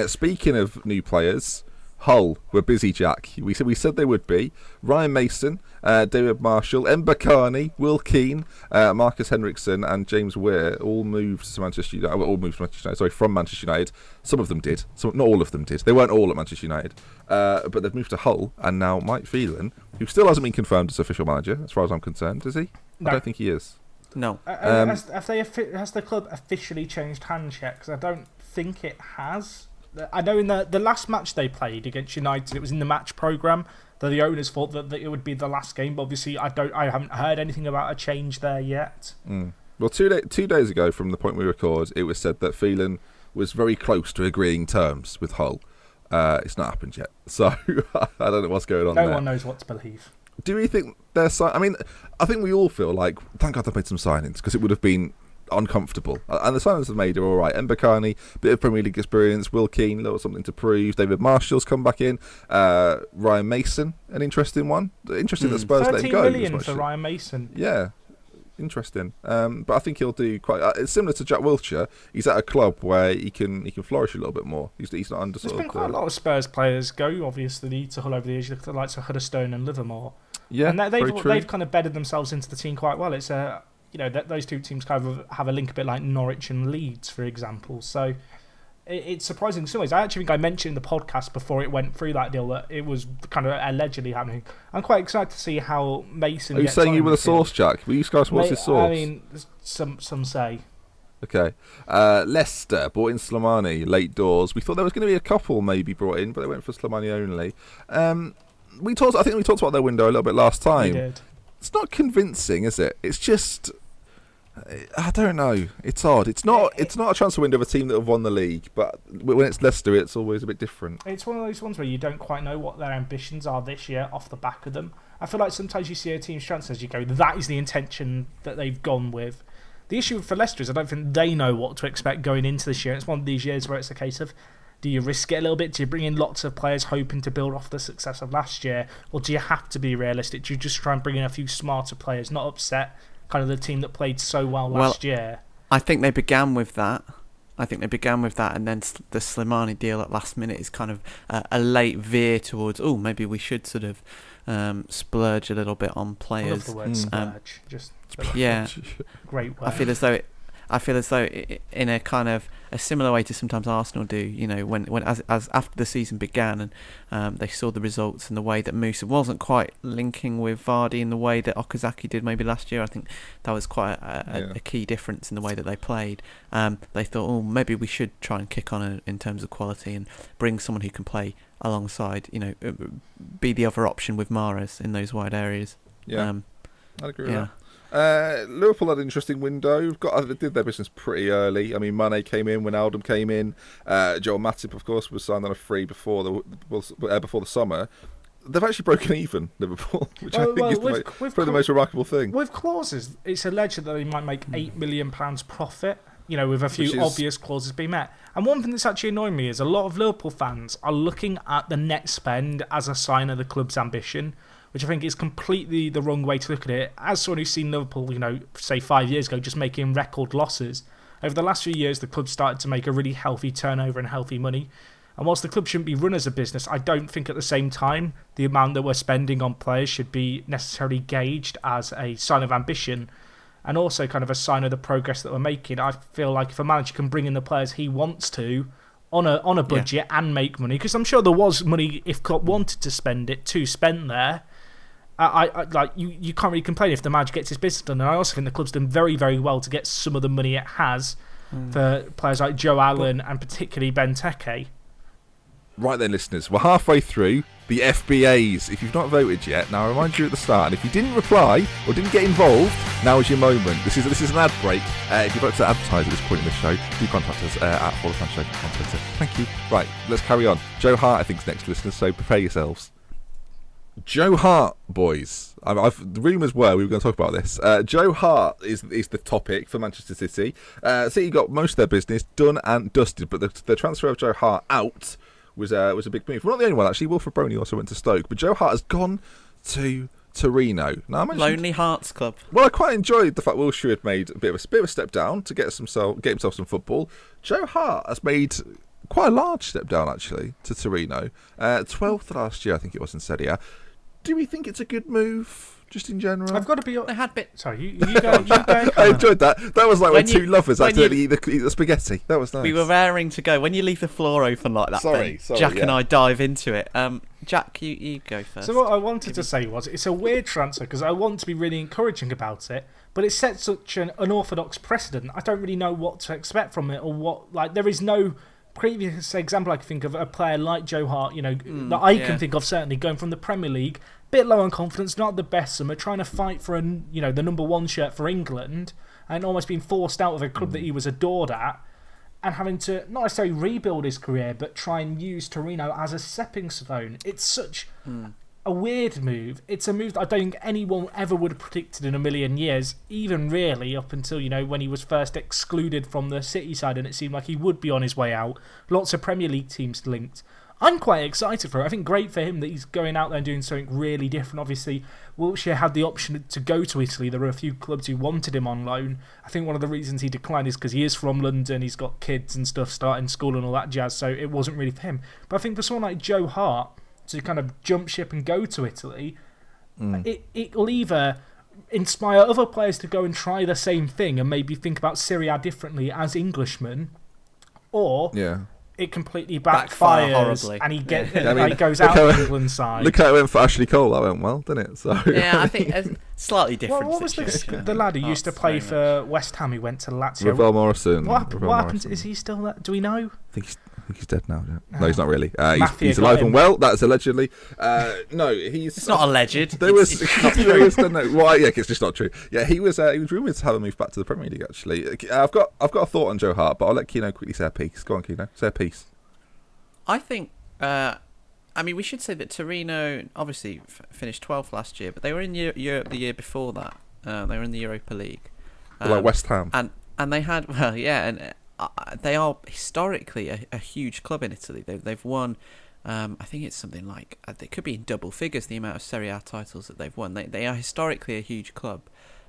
Speaking of new players, Hull were busy, Jack. We said they would be. Ryan Mason, David Marshall, Mbakani, Will Keane, Marcus Henriksen, and James Weir all moved to Manchester United. From Manchester United. Some of them did. Not all of them did. They weren't all at Manchester United. But they've moved to Hull, and now Mike Phelan, who still hasn't been confirmed as official manager, as far as I'm concerned, is he? No. I don't think he is. No. Has the club officially changed hands yet? Because I don't think it has. I know in the last match they played against United, it was in the match programme that the owners thought that it would be the last game. But obviously, I haven't heard anything about a change there yet. Well, 2 days ago, from the point we record, it was said that Phelan was very close to agreeing terms with Hull. It's not happened yet, so I don't know what's going on. No one knows what to believe. Do we think they're? I think we all feel like, thank God they made some signings, because it would have been uncomfortable. And the signings they've made are all right. Mbakani, bit of Premier League experience. Will Keane, a little something to prove. David Marshall's come back in. Ryan Mason, an interesting one. Interesting that Spurs let him go. 13 million for Ryan Mason. Yeah. Interesting, but I think he'll do quite. It's similar to Jack Wilshere. He's at a club where he can flourish a little bit more. He's not under. There's been quite a lot of Spurs players go, obviously, to Hull over the years. You look at the likes of Huddersfield and Livermore. Yeah, and very true. they've kind of bedded themselves into the team quite well. It's those two teams kind of have a link a bit like Norwich and Leeds, for example. So it's surprising in some ways. I actually think I mentioned in the podcast before it went through that deal that it was kind of allegedly happening. I'm quite excited to see how Mason. Are you saying you were the source, Jack? Were you guys what's his source? I mean, some say. Okay. Leicester brought in Slimani late doors. We thought there was going to be a couple maybe brought in, but they went for Slimani only. I think we talked about their window a little bit last time. We did. It's not convincing, is it? It's just, I don't know. It's odd. It's not a transfer window of a team that have won the league, but when it's Leicester, it's always a bit different. It's one of those ones where you don't quite know what their ambitions are this year off the back of them. I feel like sometimes you see a team's transfers, you go, that is the intention that they've gone with. The issue for Leicester is I don't think they know what to expect going into this year. It's one of these years where it's a case of, do you risk it a little bit? Do you bring in lots of players hoping to build off the success of last year? Or do you have to be realistic? Do you just try and bring in a few smarter players, not upset kind of the team that played so well last year? I think they began with that. And then the Slimani deal at last minute is kind of a late veer towards, maybe we should sort of splurge a little bit on players. I love the word splurge. Just great word. I feel as though in a kind of a similar way to sometimes Arsenal do, when as after the season began and they saw the results and the way that Musa wasn't quite linking with Vardy in the way that Okazaki did maybe last year. I think that was quite a key difference in the way that they played. They thought, maybe we should try and kick on in terms of quality and bring someone who can play alongside, be the other option with Mahrez in those wide areas. Yeah, I'd agree with that. Liverpool had an interesting window. They did their business pretty early. I mean, Mane came in, Wijnaldum came in. Joel Matip, of course, was signed on a free before the summer. They've actually broken even, Liverpool, which I think is probably the most remarkable thing. With clauses, it's alleged that they might make £8 million profit, with a few obvious clauses being met. And one thing that's actually annoying me is a lot of Liverpool fans are looking at the net spend as a sign of the club's ambition, which I think is completely the wrong way to look at it. As someone who's seen Liverpool, say 5 years ago, just making record losses, over the last few years, the club started to make a really healthy turnover and healthy money. And whilst the club shouldn't be run as a business, I don't think at the same time the amount that we're spending on players should be necessarily gauged as a sign of ambition and also kind of a sign of the progress that we're making. I feel like if a manager can bring in the players he wants to on a budget and make money, because I'm sure there was money if Klopp wanted to spend it to spend there. You can't really complain if the manager gets his business done. And I also think the club's done very, very well to get some of the money it has for players like Joe Allen and particularly Benteke. Right then, listeners, we're halfway through the FBAs. If you've not voted yet, now I remind you at the start, and if you didn't reply or didn't get involved, now is your moment. This is an ad break. If you'd like to advertise at this point in the show, do contact us at ForTheFans Show on Twitter. Thank you. Right, let's carry on. Joe Hart, I think, is next, listeners, so prepare yourselves. Joe Hart, boys. The rumours were we were going to talk about this. Joe Hart is the topic for Manchester City. City got most of their business done and dusted, but the transfer of Joe Hart out was a big move. We're not the only one, actually. Wilfred Brony also went to Stoke, but Joe Hart has gone to Torino. Now, Lonely Hearts Club. Well, I quite enjoyed the fact Wilshere had made a bit of a step down to get himself some football. Joe Hart has made quite a large step down, actually, to Torino. 12th last year, I think it was in Serie A. Do we think it's a good move, just in general? I've got to be... They had bit... Sorry, you go. I enjoyed that. That was like when two lovers accidentally eat the spaghetti. That was nice. We were raring to go. When you leave the floor open like that, sorry, Jack and I dive into it. Jack, you go first. So what I wanted to say was, it's a weird transfer because I want to be really encouraging about it, but it sets such an unorthodox precedent. I don't really know what to expect from it or what... Like, there is no... previous example I can think of a player like Joe Hart, that I can think of certainly going from the Premier League, bit low on confidence, not the best summer, trying to fight for the number one shirt for England, and almost being forced out of a club that he was adored at, and having to not necessarily rebuild his career, but try and use Torino as a stepping stone. It's such a weird move. It's a move that I don't think anyone ever would have predicted in a million years, even really up until, when he was first excluded from the City side and it seemed like he would be on his way out. Lots of Premier League teams linked. I'm quite excited for it. I think great for him that he's going out there and doing something really different. Obviously, Wilshere had the option to go to Italy. There were a few clubs who wanted him on loan. I think one of the reasons he declined is because he is from London, he's got kids and stuff, starting school and all that jazz, so it wasn't really for him. But I think for someone like Joe Hart to kind of jump ship and go to Italy, it'll either inspire other players to go and try the same thing and maybe think about Serie A differently as Englishmen, or it completely backfires horribly. And he goes out of England's side. Look how it went for Ashley Cole. That went well, didn't it? So yeah, I think a slightly different. What was the lad who used to play for West Ham? He went to Lazio. Ravel Morrison. What happened? Is he still there? Do we know? I think he's dead now. Yeah. No, he's not really. He's alive and well. That's allegedly. No, he's. It's not alleged. There was. It's not true. It's just not true. Yeah, he was rumoured to have a move back to the Premier League. Actually, I've got a thought on Joe Hart, but I'll let Keno quickly say a piece. Go on, Keno. Say a piece. I think. We should say that Torino obviously finished 12th last year, but they were in Europe the year before that. They were in the Europa League. Like West Ham. And they had they are historically a huge club in Italy. They've won, I think it's something like, it could be in double figures, the amount of Serie A titles that they've won. They are historically a huge club.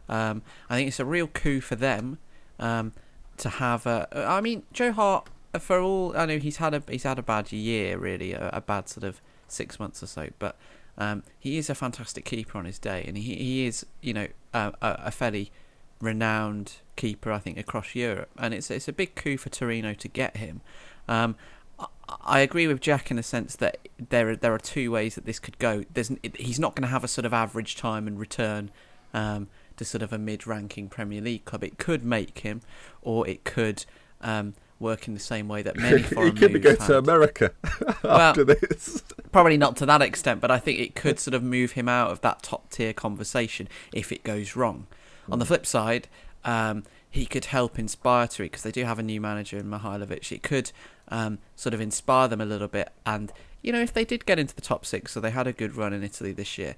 I think it's a real coup for them to have Joe Hart, for all I know, he's had a bad year, really, a bad sort of 6 months or so, but he is a fantastic keeper on his day, and he is, a fairly renowned keeper, I think, across Europe, and it's a big coup for Torino to get him. I agree with Jack in the sense that there are two ways that this could go. He's not going to have a sort of average time and return to sort of a mid-ranking Premier League club. It could make him, or it could work in the same way that many foreign moves he could be going to America after this. Probably not to that extent, but I think it could sort of move him out of that top-tier conversation if it goes wrong. On the flip side, he could help inspire Torino, because they do have a new manager in Mihailovic. It could sort of inspire them a little bit. And, if they did get into the top six, so they had a good run in Italy this year,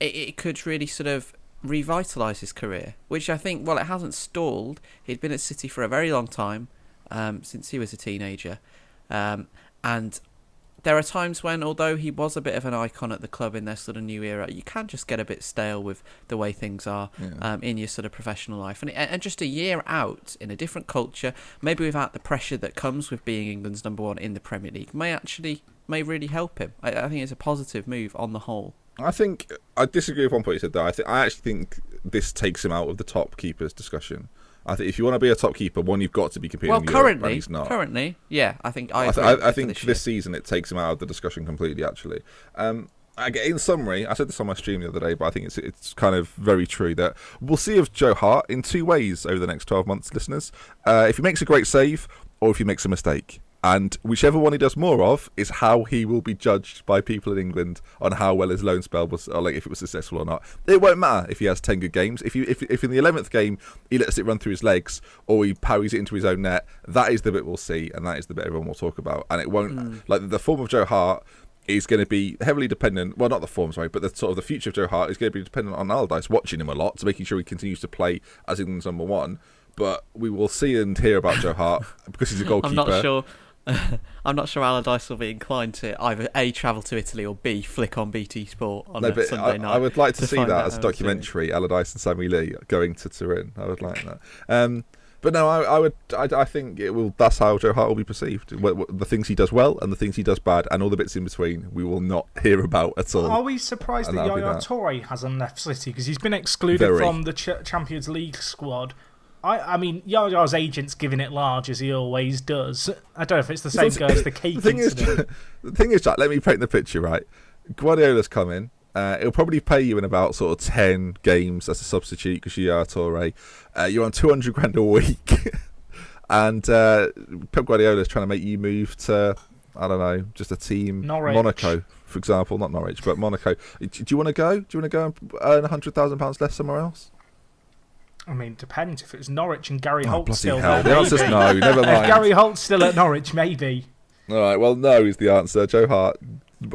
it could really sort of revitalise his career, which I think, it hasn't stalled. He'd been at City for a very long time, since he was a teenager. And there are times when, although he was a bit of an icon at the club in their sort of new era, you can just get a bit stale with the way things are in your sort of professional life. And just a year out in a different culture, maybe without the pressure that comes with being England's number one in the Premier League, may really help him. I think it's a positive move on the whole. I think I disagree with one point you said, though. I actually think this takes him out of the top keepers discussion. I think if you want to be a top keeper, you've got to be competing. Well, currently, he's not. Yeah, I think I think this season it takes him out of the discussion completely. Actually, in summary, I said this on my stream the other day, but I think it's kind of very true that we'll see of Joe Hart in two ways over the next 12 months, listeners. If he makes a great save, or if he makes a mistake. And whichever one he does more of is how he will be judged by people in England on how well his loan spell was, or if it was successful or not. It won't matter if he has 10 good games. If in the 11th game he lets it run through his legs, or he parries it into his own net, that is the bit we'll see, and that is the bit everyone will talk about. And it won't the form of Joe Hart is going to be heavily dependent. Well, not the form, sorry, but the future of Joe Hart is going to be dependent on Allardyce watching him a lot, to making sure he continues to play as England's number one. But we will see and hear about Joe Hart because he's a goalkeeper. I'm not sure Allardyce will be inclined to either A, travel to Italy, or B, flick on BT Sport on a Sunday night. I would like to see that as a documentary, Allardyce and Sammy Lee going to Turin. I would like that. But no, I think it will. That's how Joe Hart will be perceived. The things he does well and the things he does bad, and all the bits in between, we will not hear about at all. Are we surprised that Yaya Toure hasn't left City, because he's been excluded from the Champions League squad? I mean, Yaya's agent's giving it large, as he always does. I don't know if it's the same guy as the cake incident. The thing is, Jack, let me paint the picture, right? Guardiola's coming. He'll probably pay you in about sort of 10 games as a substitute, because you're Yaya Toure. You're on $200,000 a week. And Pep Guardiola's trying to make you move to, I don't know, just a team. Norwich. Monaco, for example. Not Norwich, but Monaco. Do you want to go? Do you want to go and earn £100,000 less somewhere else? I mean, depends. If it was Norwich and Gary Holt's still hell. there, the answer's no, never mind. If Gary Holt's still at Norwich, maybe. All right, well, no is the answer. Joe Hart.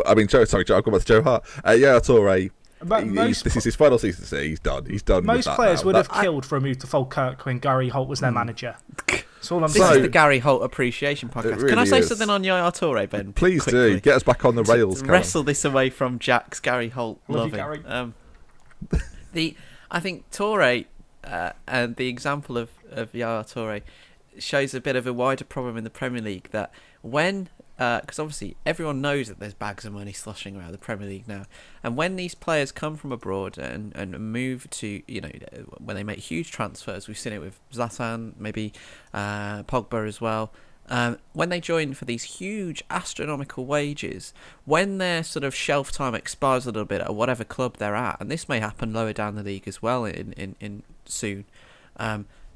I'll go back to Joe Hart. Yaya Toure. This is his final season. He's done. He's done. Most players would have killed for a move to Falkirk when Gary Holt was their manager. That's all I'm saying. This is the Gary Holt appreciation podcast. Really Can I say something on Yaya Toure, Ben? Please quickly? Do. Get us back on the rails. Wrestle this away from Jack's Gary Holt. Love you, Gary. I think Toure. And the example of Yaya Toure shows a bit of a wider problem in the Premier League, that when because obviously everyone knows that there's bags of money sloshing around the Premier League now, and when these players come from abroad and move to, when they make huge transfers, we've seen it with Zlatan, maybe Pogba as well. When they join for these huge astronomical wages, when their sort of shelf time expires a little bit at whatever club they're at, and this may happen lower down the league as well in soon,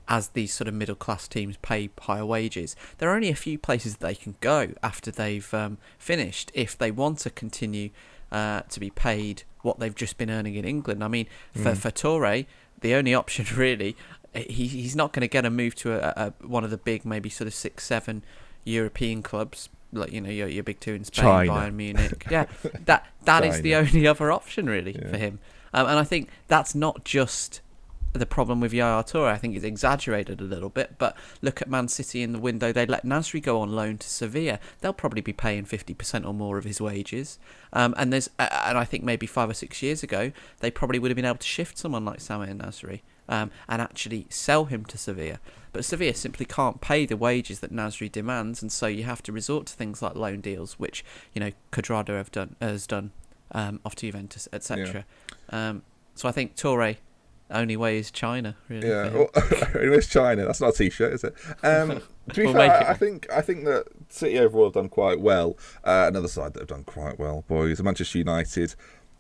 as these sort of middle class teams pay higher wages, there are only a few places that they can go after they've finished if they want to continue to be paid what they've just been earning in England. I mean, for Toure, the only option really, he's not going to get a move to one of the big, maybe sort of 6-7 European clubs, like your big two in Spain, China. Bayern Munich. Yeah, that is the only other option really for him. And I think that's not just the problem with Yaya Toure. I think it's exaggerated a little bit, but look at Man City in the window. They let Nasri go on loan to Sevilla. They'll probably be paying 50% or more of his wages. And I think maybe 5 or 6 years ago, they probably would have been able to shift someone like Samir Nasri and actually sell him to Sevilla. But Sevilla simply can't pay the wages that Nasri demands, and so you have to resort to things like loan deals, which Cuadrado has done off to Juventus, etc. So I think Toure, only way is China, really. Yeah, only is China. That's not a T-shirt, is it? To be fair, I think that City overall have done quite well. Another side that have done quite well, boys, Manchester United.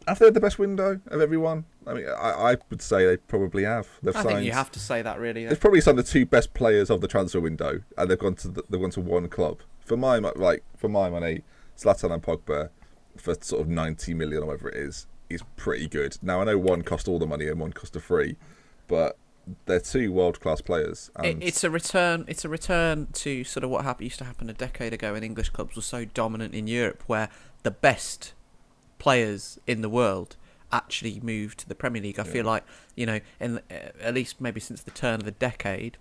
Have they had the best window of everyone? I mean, I would say they probably have. I think you have to say that, really. They've probably signed the two best players of the transfer window, and they've gone to one club. For my money, Zlatan and Pogba for sort of 90 million or whatever it is pretty good. Now I know one cost all the money and one cost a free, but they're two world-class players. And it's a return to sort of what used to happen a decade ago when English clubs were so dominant in Europe, where the best players in the world actually moved to the Premier League. I feel like in at least maybe since the turn of the decade,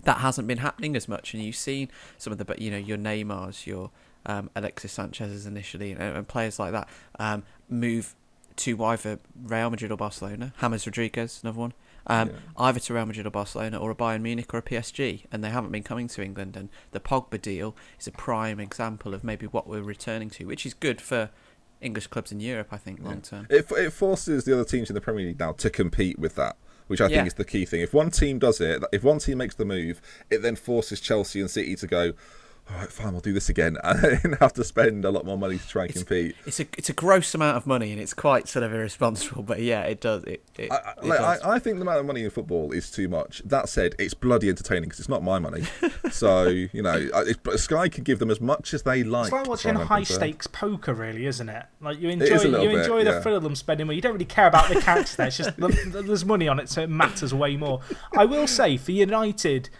that hasn't been happening as much, and you've seen some of the your Neymars, your Alexis Sanchez's initially, and players like that move to either Real Madrid or Barcelona. James Rodriguez, another one. Either to Real Madrid or Barcelona, or a Bayern Munich or a PSG, and they haven't been coming to England. And the Pogba deal is a prime example of maybe what we're returning to, which is good for English clubs in Europe, I think, long term. It forces the other teams in the Premier League now to compete with that, which I think is the key thing. If one team does it, if one team makes the move, it then forces Chelsea and City to go, all right, fine, we'll do this again, and have to spend a lot more money to try and compete. It's a gross amount of money, and it's quite sort of irresponsible. But yeah, it does. I think the amount of money in football is too much. That said, it's bloody entertaining because it's not my money. So Sky can give them as much as they like. It's like watching high stakes poker, really, isn't it? Like you enjoy the thrill of them spending money. You don't really care about the catch there. It's just there's money on it, so it matters way more. I will say for United,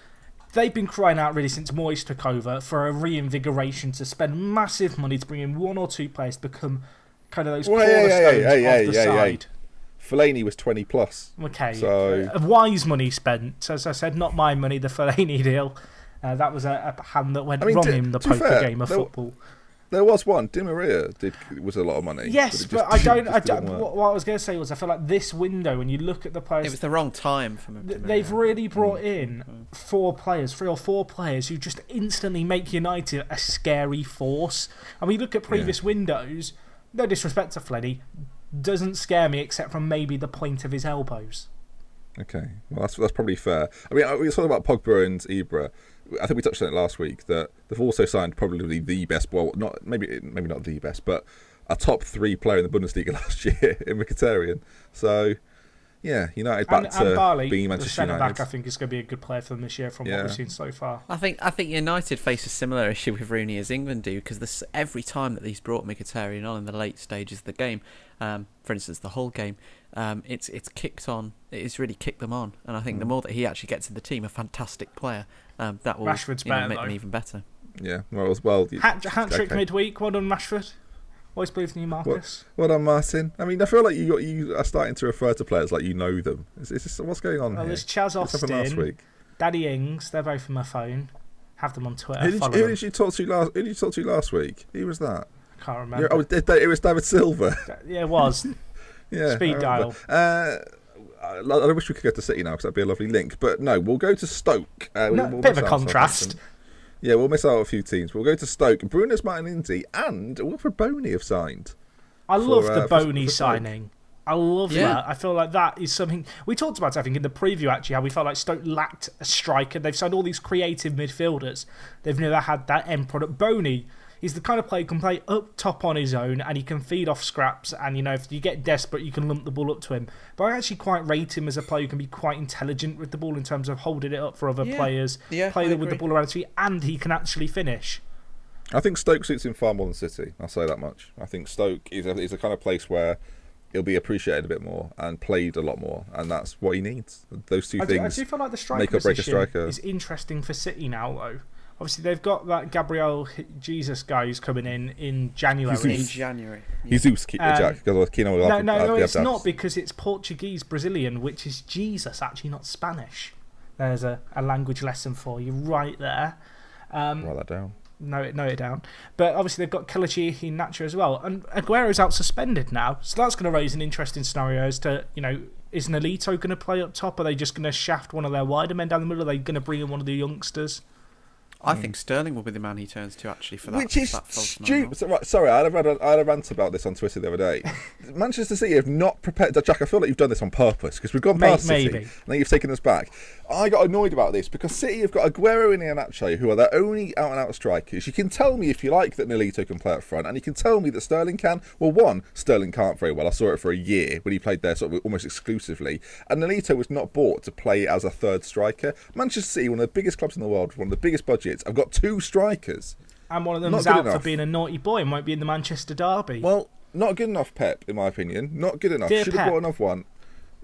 they've been crying out really since Moyes took over for a reinvigoration, to spend massive money to bring in one or two players to become kind of those cornerstones of the side. Fellaini was 20 plus. Okay, so wise money spent. As I said, not my money. The Fellaini deal, that was a hand that went wrong in the poker game of football. There was one. Di Maria was a lot of money. Yes, but I don't. What I was going to say was, I feel like this window, when you look at the players, it was the wrong time for me. They've really brought in 3 or 4 players who just instantly make United a scary force. And we look at previous windows. No disrespect to Fellaini, doesn't scare me except from maybe the point of his elbows. Okay, well that's probably fair. I mean, we were talking about Pogba and Ibra. I think we touched on it last week that they've also signed probably the best, well, not maybe not the best, but a top 3 player in the Bundesliga last year in Mkhitaryan. So, yeah, United back to Barley, being Manchester United. Back, I think is going to be a good player for them this year from what we've seen so far. I think United face a similar issue with Rooney as England do, because every time that he's brought Mkhitaryan on in the late stages of the game, for instance the whole game, it's kicked on. It's really kicked them on, and I think the more that he actually gets in the team, a fantastic player, that will Rashford's make better, them even better. Yeah, well, hat-trick midweek. Well done, Rashford. Always believed in you, Marcus. Well done, Martin. I mean, I feel like you are starting to refer to players like you know them. Is this, what's going on here? There's Chaz Austin, last week? Daddy Ings. They're both on my phone. Have them on Twitter. Who did you talk to last week? Who was that? I can't remember. It was David Silva. Yeah, it was. Yeah, speed dial. I wish we could go to City now because that'd be a lovely link. But no, we'll go to Stoke. Bit of a contrast. Yeah, we'll miss out a few teams. We'll go to Stoke. Bruno's Martinelli and Wilfred Boney have signed. I love the Boney for signing. I love that. I feel like that is something we talked about. I think in the preview, actually, how we felt like Stoke lacked a striker. They've signed all these creative midfielders. They've never had that end product. Boney is the kind of player who can play up top on his own, and he can feed off scraps. And if you get desperate, you can lump the ball up to him. But I actually quite rate him as a player who can be quite intelligent with the ball in terms of holding it up for other players, play with the ball around his feet, and he can actually finish. I think Stoke suits him far more than City. I'll say that much. I think Stoke is a kind of place where he'll be appreciated a bit more and played a lot more, and that's what he needs. Those two things I do feel like the striker make or break a striker. Is interesting for City now, though. Obviously, they've got that Gabriel Jesus guy who's coming in January. Jesus, Jack. No, it's not, because it's Portuguese Brazilian, which is Jesus, actually, not Spanish. There's a language lesson for you right there. Write that down. Note it down. But obviously they've got Kelechi Iheanacho as well. And Aguero's out suspended now. So that's going to raise an interesting scenario as to, is Nolito going to play up top? Are they just going to shaft one of their wider men down the middle? Are they going to bring in one of the youngsters? I think Sterling will be the man he turns to, actually, for that. Which is stupid. Sorry, I had a rant about this on Twitter the other day. Manchester City have not prepared. Jack, I feel like you've done this on purpose, because we've gone past City, and then you've taken us back. I got annoyed about this because City have got Aguero and Iheanacho, who are their only out-and-out strikers. You can tell me, if you like, that Nolito can play up front, and you can tell me that Sterling can. Well, one, Sterling can't very well. I saw it for a year when he played there sort of almost exclusively. And Nolito was not bought to play as a third striker. Manchester City, one of the biggest clubs in the world, one of the biggest budgets, have got two strikers. And one of them is out for being a naughty boy and won't be in the Manchester derby. Well, not good enough, Pep, in my opinion. Not good enough. Should have brought another one.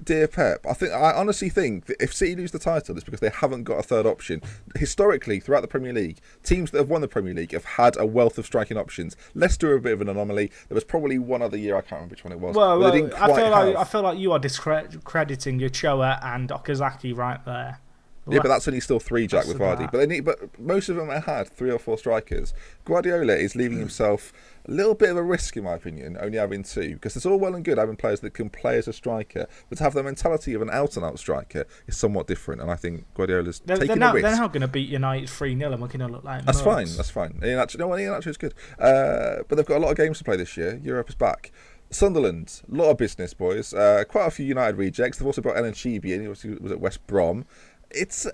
Dear Pep, I honestly think that if City lose the title, it's because they haven't got a third option. Historically, throughout the Premier League, teams that have won the Premier League have had a wealth of striking options. Leicester are a bit of an anomaly. There was probably one other year, I can't remember which one it was. I feel like you are discrediting Ochoa and Okazaki right there. Yeah, but that's only still three, Jack, with Vardy. But most of them have had 3 or 4 strikers. Guardiola is leaving himself a little bit of a risk, in my opinion, only having 2. Because it's all well and good having players that can play as a striker, but to have the mentality of an out-and-out striker is somewhat different. And I think Guardiola's taking a risk. They're now going to beat United 3-0 and we're going to look like That's fine. Iheanacho is good. But they've got a lot of games to play this year. Europe is back. Sunderland, a lot of business, boys. Quite a few United rejects. They've also got Ellen Chibi in. He was at West Brom. It's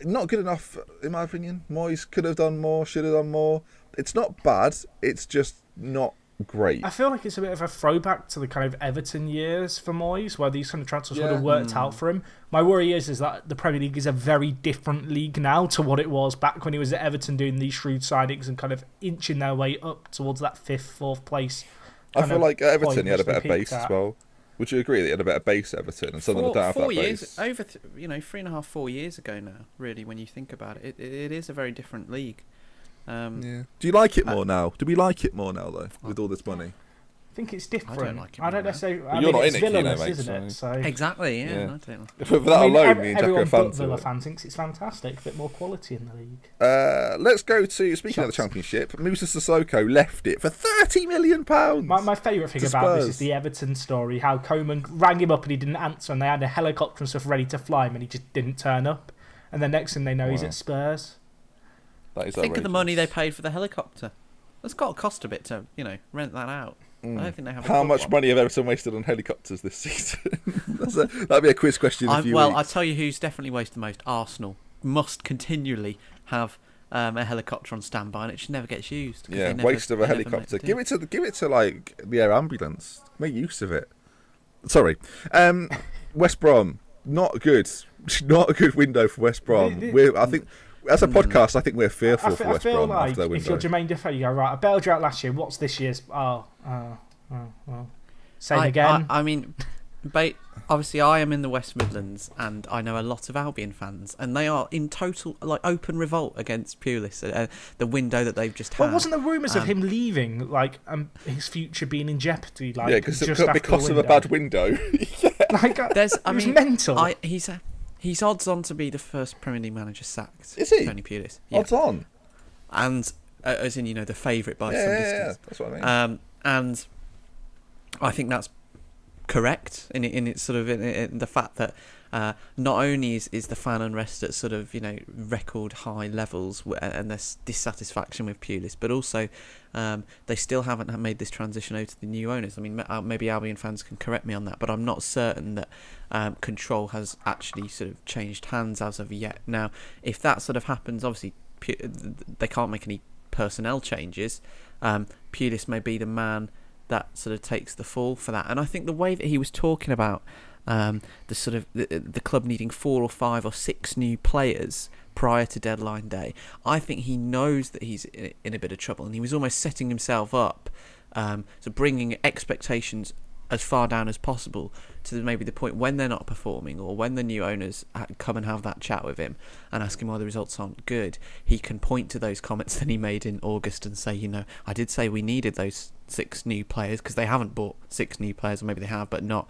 not good enough, in my opinion. Moyes could have done more, should have done more. It's not bad, it's just not great. I feel like it's a bit of a throwback to the kind of Everton years for Moyes, where these kind of transfers would have worked out for him. My worry is that the Premier League is a very different league now to what it was back when he was at Everton doing these shrewd signings and kind of inching their way up towards that 5th, 4th place. I feel like at Everton he had a better base as well. Would you agree that he had a better base at Everton and Sunderland don't have that base? Over 3.5, 4 years ago now, really, when you think about it. It is a very different league. Do you like it more now? Do we like it more now, though, with all this money? I think it's different. I don't like it. I don't necessarily. You're not in it's it, villainous, mate, isn't it? So exactly, yeah. I don't know. For that alone, me and Jack are fans. Everyone but Villa fans thinks it's fantastic. A bit more quality in the league. Let's go to, speaking of the Championship, Musa Sissoko left it for £30 million. My favourite thing about this is the Everton story, how Koeman rang him up and he didn't answer, and they had a helicopter and stuff ready to fly him and he just didn't turn up. And the next thing they know, he's at Spurs. That is Think of the money they paid for the helicopter. That's got to cost a bit to, rent that out. I don't think they have. How much money have Everton wasted on helicopters this season? That'd be a quiz question in a few weeks. I'll tell you who's definitely wasted the most. Arsenal must continually have a helicopter on standby, and it just never gets used. Yeah, waste of a helicopter. Give it to like the air ambulance. Make use of it. Sorry, West Brom, not good. Not a good window for West Brom. I think. As a podcast, I think we're fearful for West Brom after their window. If you're Jermaine Defoe, you go, right, I bailed you out last year. What's this year's? Same again. I mean, obviously I am in the West Midlands and I know a lot of Albion fans and they are in total open revolt against Pulis, the window that they've just had. Well, wasn't there rumours of him leaving, his future being in jeopardy? Because of a bad window. It was mental. He's odds on to be the first Premier League manager sacked. Is he? Tony Pulis. Yeah. Odds on? And, as in, the favourite by some distance. Yeah, that's what I mean. And I think that's correct in its sort of in the fact that not only is the fan unrest at sort of record high levels and there's dissatisfaction with Pulis, but also they still haven't made this transition over to the new owners. I mean, maybe Albion fans can correct me on that, but I'm not certain that control has actually sort of changed hands as of yet. Now, if that sort of happens, obviously they can't make any personnel changes. Pulis may be the man that sort of takes the fall for that. And I think the way that he was talking about the sort of the club needing 4 or 5 or 6 new players prior to deadline day, I think he knows that he's in a bit of trouble, and he was almost setting himself up, so bringing expectations as far down as possible to maybe the point when they're not performing, or when the new owners come and have that chat with him and ask him why the results aren't good. He can point to those comments that he made in August and say, I did say we needed those 6 new players, because they haven't bought 6 new players, or maybe they have, but not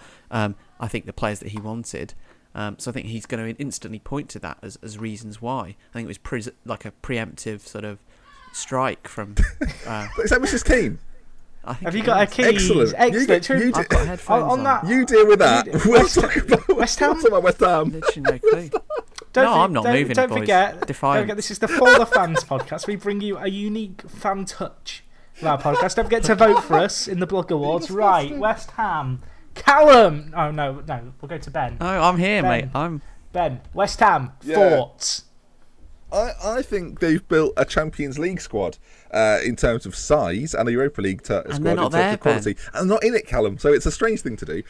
I think the players that he wanted. So I think he's going to instantly point to that as reasons why. I think it was like a preemptive sort of strike from Is that Mrs. Keane? Have you got a key? Excellent. Excellent. I've got headphones on. That, you deal with that. We'll talk about West Ham. West Ham. Literally no clue. I'm not moving, don't boys. Forget, Defiant. don't forget, this is the ForTheFans podcast. We bring you a unique fan touch with our podcast. Don't forget to vote for us in the Blog Awards. Right, West Ham. Callum. Oh, no, we'll go to Ben. No, I'm here, Ben. mate. Ben. West Ham. Thoughts? I think they've built a Champions League squad in terms of size, and a Europa League squad in terms of quality. And not in it, Callum, so it's a strange thing to do.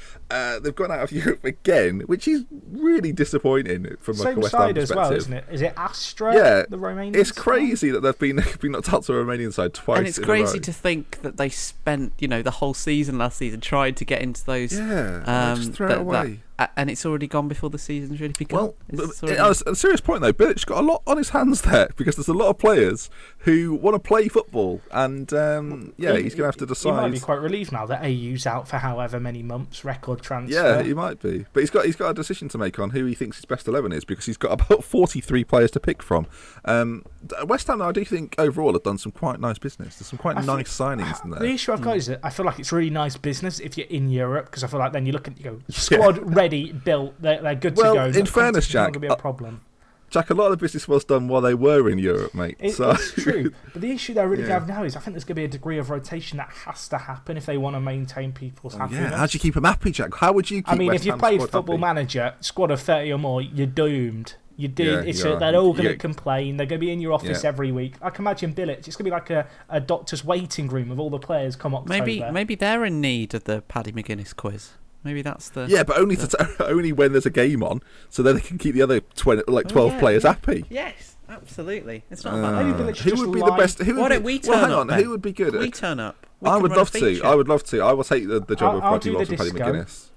They've gone out of Europe again, which is really disappointing from a West Ham perspective. As well, isn't it? Is it Astra, the Romanian It's side? crazy that they've been knocked out to the Romanian side twice. And it's crazy to think that they spent, the whole season last season trying to get into those. Just throw it away. And it's already gone before the season's really begun. Well, a serious point though, Billich's got a lot on his hands there, because there's a lot of players who want to play football, and he's going to have to decide. He might be quite relieved now that AU's out for however many months, record transfer. Yeah, he might be, but he's got a decision to make on who he thinks his best 11 is, because he's got about 43 players to pick from. West Ham, I do think overall have done some quite nice business. There's some quite nice signings in there. The issue I've got is that I feel like it's really nice business if you're in Europe, because I feel like then you look at squad ready, built, they're good to go. Well, in fairness, Jack, not going to be a problem. Jack, a lot of the business was done while they were in Europe, mate. It's true. But the issue they're really going to have now is I think there's going to be a degree of rotation that has to happen if they want to maintain people's happiness. Yeah, how do you keep them happy, Jack? How would you keep if you played Football Manager, squad of 30 or more, you're doomed. You're doomed. They're all going to complain. They're going to be in your office every week. I can imagine Billich. It's going to be like a doctor's waiting room of all the players come October. Maybe they're in need of the Paddy McGuinness quiz. Maybe that's the... Yeah, but only when there's a game on, so then they can keep the other 12 players happy. Yes, absolutely. It's not about who would be the best? Why don't we turn up? Who would be good? We turn up. I would love to. I would love to. I will take the job of Paddy disco. McGuinness.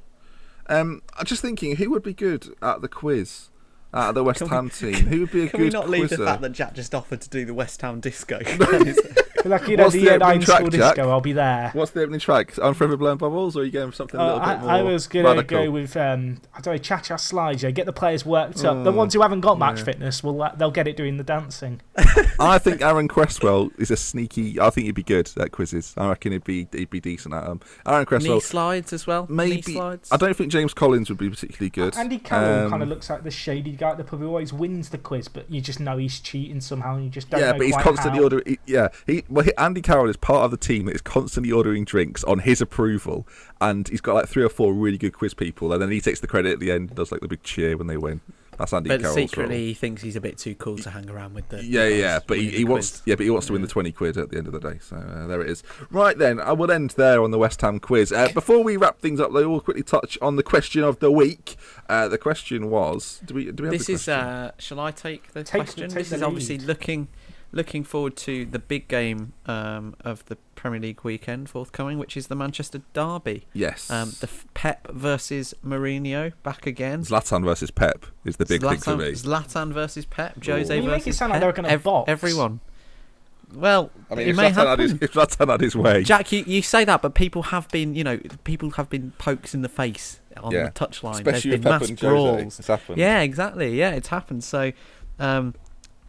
I'm just thinking, who would be good at the quiz? Out of the West Ham team, who would be a good quizzer? Can we not leave the fact that Jack just offered to do the West Ham disco? Like, What's the opening track, disco, Jack? I'll be there. What's the opening track? I'm Forever Blowing Bubbles, or are you going for something a little bit more I was going to go radical? with, Cha-Cha Slide. Get the players worked up. The ones who haven't got match fitness, they'll get it doing the dancing. I think Aaron Cresswell is a sneaky... I think he'd be good at quizzes. I reckon he'd be decent at them. Aaron Cresswell... Knee slides as well? Maybe. Knee slides? I don't think James Collins would be particularly good. Andy Carroll kind of looks like the shady guy at the pub who always wins the quiz, but you just know he's cheating somehow, and you just don't know but he's quite constantly how. ordering... Andy Carroll is part of the team that is constantly ordering drinks on his approval, and he's got like 3 or 4 really good quiz people, and then he takes the credit at the end and does like the big cheer when they win. That's Andy Carroll's role. But secretly he thinks he's a bit too cool to hang around with the but he wants to win the 20 quid at the end of the day. So there it is. Right then, I will end there on the West Ham quiz. Before we wrap things up, though, we'll quickly touch on the question of the week. The question was, do we have this the question? Is shall I take the question? This is obviously looking forward to the big game of the Premier League weekend forthcoming, which is the Manchester derby. Yes. The Pep versus Mourinho back again. Zlatan versus Pep is the big thing for me. Zlatan versus Pep. Jose versus Pep. You make it sound like they're going to box. Everyone. Well, if Zlatan had his way. Jack, you say that, but people have been pokes in the face on the touchline. Especially There's with been Pep mass and brawls. Jose. It's happened. Yeah, exactly. Yeah, it's happened. So,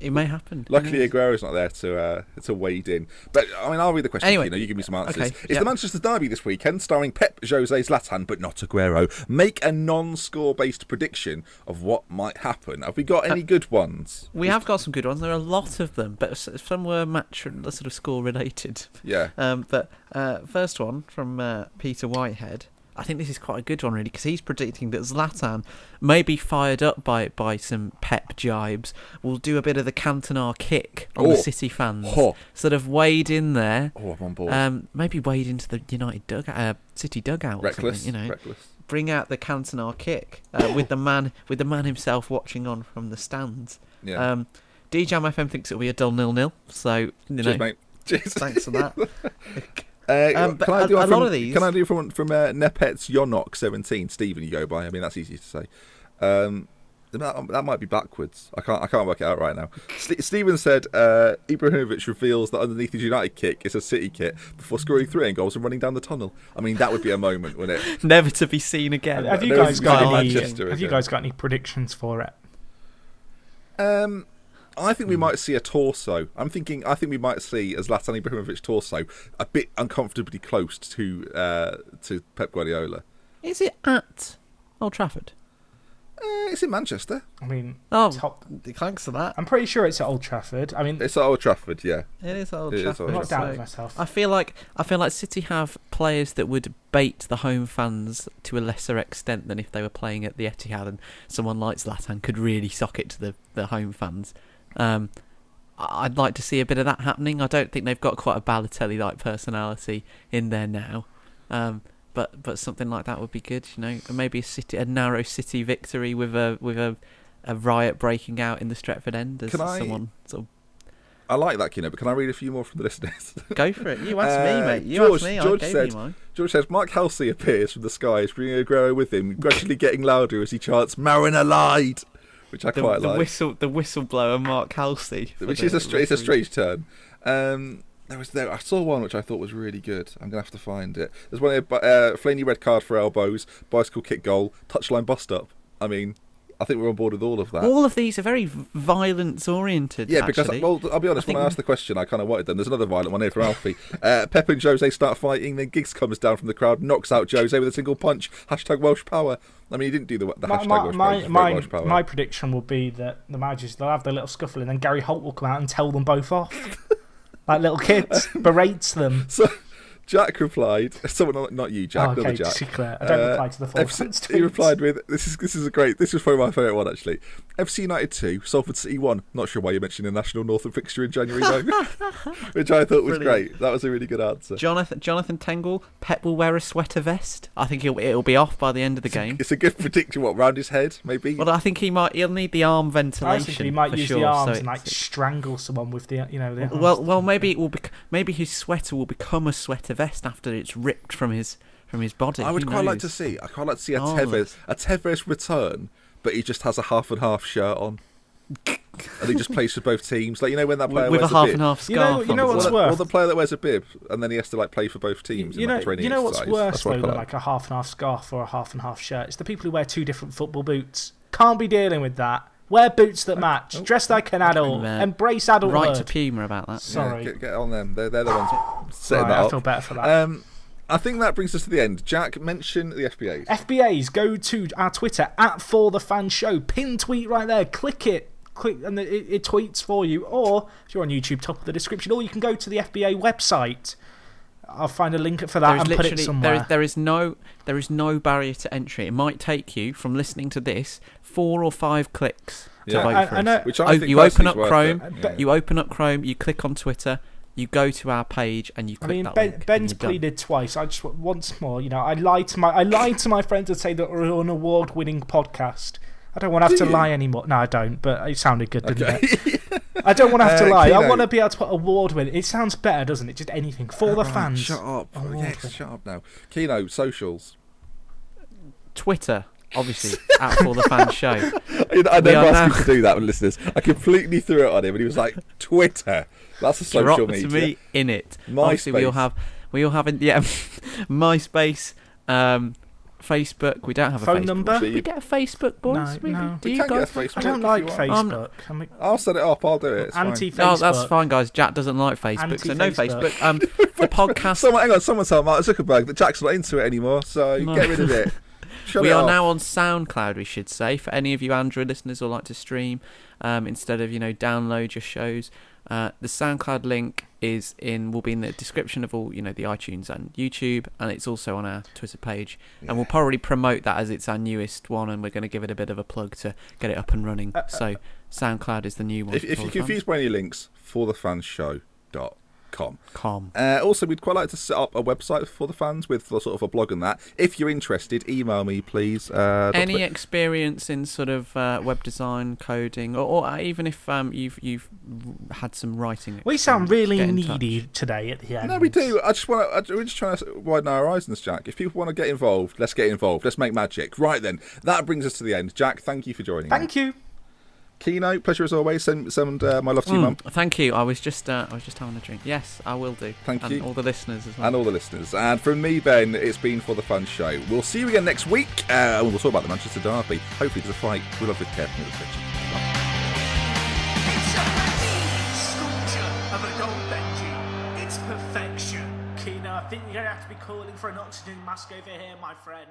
It may happen. Luckily, Aguero's not there to wade in. But I mean, I'll read the question. Anyway, you give me some answers. okay, It's the Manchester Derby this weekend, starring Pep, Jose, Zlatan, but not Aguero. Make a non-score based prediction of what might happen. Have we got any good ones? We have got some good ones. There are a lot of them, but some were match sort of score related. Yeah. But first one from Peter Whitehead. I think this is quite a good one, really, because he's predicting that Zlatan, maybe fired up by some Pep jibes, will do a bit of the Cantona kick on the City fans. Sort of wade in there. Oh, I'm on board. Maybe wade into the United City dugout. Reckless. Reckless. Bring out the Cantona kick with the man himself watching on from the stands. Yeah. DJam FM thinks it'll be a dull 0-0. So Cheers, mate. Cheers. Thanks for that. Can I do a lot of these? Can I do from Nepets Yonok 17? Stephen, you go by. I mean, that's easy to say. That might be backwards. I can't work it out right now. Stephen said Ibrahimovic reveals that underneath his United kick is a City kit before scoring 3 goals and running down the tunnel. I mean, that would be a moment, wouldn't it? Never to be seen again. Have you guys got any predictions for it? I think we might see a torso. I think we might see a Zlatan Ibrahimovic torso a bit uncomfortably close to Pep Guardiola. Is it at Old Trafford? It's in Manchester. I mean, thanks for that. I'm pretty sure it's at Old Trafford. I mean, it's at Old Trafford, yeah. It is at Old Trafford. I'm not doubting myself. I feel like City have players that would bait the home fans to a lesser extent than if they were playing at the Etihad, and someone like Zlatan could really sock it to the home fans. I'd like to see a bit of that happening. I don't think they've got quite a Balotelli-like personality in there now. But something like that would be good, Maybe a narrow City victory with a riot breaking out in the Stretford End. I like that, but can I read a few more from the listeners? Go for it. You asked me, mate. George gave you mine. George says Mark Halsey appears from the skies, bringing Aguero with him, gradually getting louder as he chants "Mariner lied," which I quite like. The whistleblower Mark Halsey, which is a strange turn. I saw one which I thought was really good. I'm gonna have to find it. There's one here, Flaney red card for elbows, bicycle kick goal, touchline bust up. I mean, I think we're on board with all of that. All of these are very violence oriented. Yeah, because I'll be honest. When I asked the question, I kind of wanted them. There's another violent one here from Alfie. Pep and Jose start fighting. Then Giggs comes down from the crowd, knocks out Jose with a single punch. #Welsh power. I mean, he didn't do the Welsh power. My prediction will be that the managers, they'll have their little scuffle, and then Gary Holt will come out and tell them both off. Like little kids, berates them. So Jack replied, someone not you, Jack, okay, not Jack. Just to be clear, I don't reply to the ForTheFans tweets. He replied with, this is probably my favourite one actually. FC United 2, Salford City 1. Not sure why you mentioned the National Northern fixture in January though. Which I thought was great. That was a really good answer. Jonathan Tangle, Pep will wear a sweater vest. I think it'll be off by the end of the game. It's a good prediction. What, round his head maybe? Well, I think he'll need the arm ventilation. I think he might use the arms and strangle someone with the the arms. Well, maybe it will maybe his sweater will become a sweater vest after it's ripped from his body. I would quite like to see a Tevez return, but he just has a half and half shirt on. And he just plays for both teams. Like, when that player with wears a half bib. and half scarf. You know what's worse? Or the player that wears a bib and then he has to play for both teams. You know what's worse though than like a half and half scarf or a half and half shirt? It's the people who wear 2 different football boots. Can't be dealing with that. Wear boots that match. Dress like an adult. Embrace adulthood. Right to Puma about that. Sorry. Yeah, get on them. They're the ones setting that up. I feel better for that. I think that brings us to the end. Jack, mention the FBAs. FBAs, go to our Twitter, @ForTheFansShow. Pin tweet right there. Click it, and it tweets for you. Or, if you're on YouTube, top of the description. Or you can go to the FBA website. I'll find a link for that and put it somewhere. There is no barrier to entry. It might take you, from listening to this, 4 or 5 clicks to vote for us. Which I think you open up Chrome, you click on Twitter, you go to our page and you click that link. Ben's pleaded twice. I just once more, I lied to my friends and say that we're an award-winning podcast. I don't want to have to lie anymore. No, I don't. But it sounded good, didn't it? I don't want to have to lie. I want to be able to put award-winning. It sounds better, doesn't it? Just anything for the fans. Shut up. Yes, shut up now. Keno, socials. Twitter. Obviously, @ForTheFansShow. I never asked you to do that with listeners. I completely threw it on him, and he was like, "Twitter, that's a social media." Drop to me in it. MySpace. Obviously, we all have MySpace. Facebook. We don't have a Phone Facebook. number? Should we get a Facebook, boys? No. Do We you can get guys a Facebook. I don't if like you want. Facebook. I'll set it up. I'll do it. It's fine. Anti-Facebook. No, that's fine, guys. Jack doesn't like Facebook, so no Anti-Facebook. Facebook. The podcast. Hang on. Someone tell Mark Zuckerberg that Jack's not into it anymore, so No. get rid of it. Shut We it are off. now on SoundCloud, we should say, for any of you Android listeners who like to stream instead of download your shows. The SoundCloud link will be in the description of all the iTunes and YouTube, and it's also on our Twitter page. And we'll probably promote that as it's our newest one, and we're going to give it a bit of a plug to get it up and running. So SoundCloud is the new one. If you're confused by any links, ForTheFansShow.com. Also, we'd quite like to set up a website for the fans with sort of a blog and that. If you're interested, email me, please. Any experience in sort of web design, coding, or even if you've had some writing. We sound really get in needy touch. today at the end. No, we do. We're just trying to widen our horizons, Jack. If people want to get involved, let's get involved. Let's make magic. Right then, that brings us to the end. Jack, thank you for joining. Thank you. Kino, pleasure as always. Send my love to you, Mum. Thank you. I was just having a drink. Yes, I will do. Thank you. And all the listeners as well. And all the listeners. And from me, Ben, it's been For The Fun Show. We'll see you again next week. And we'll talk about the Manchester Derby. Hopefully there's a fight. We love with care from the section. It's a magnificent sculpture of a gold Benji. It's perfection. Kino, I think you're going to have to be calling for an oxygen mask over here, my friend.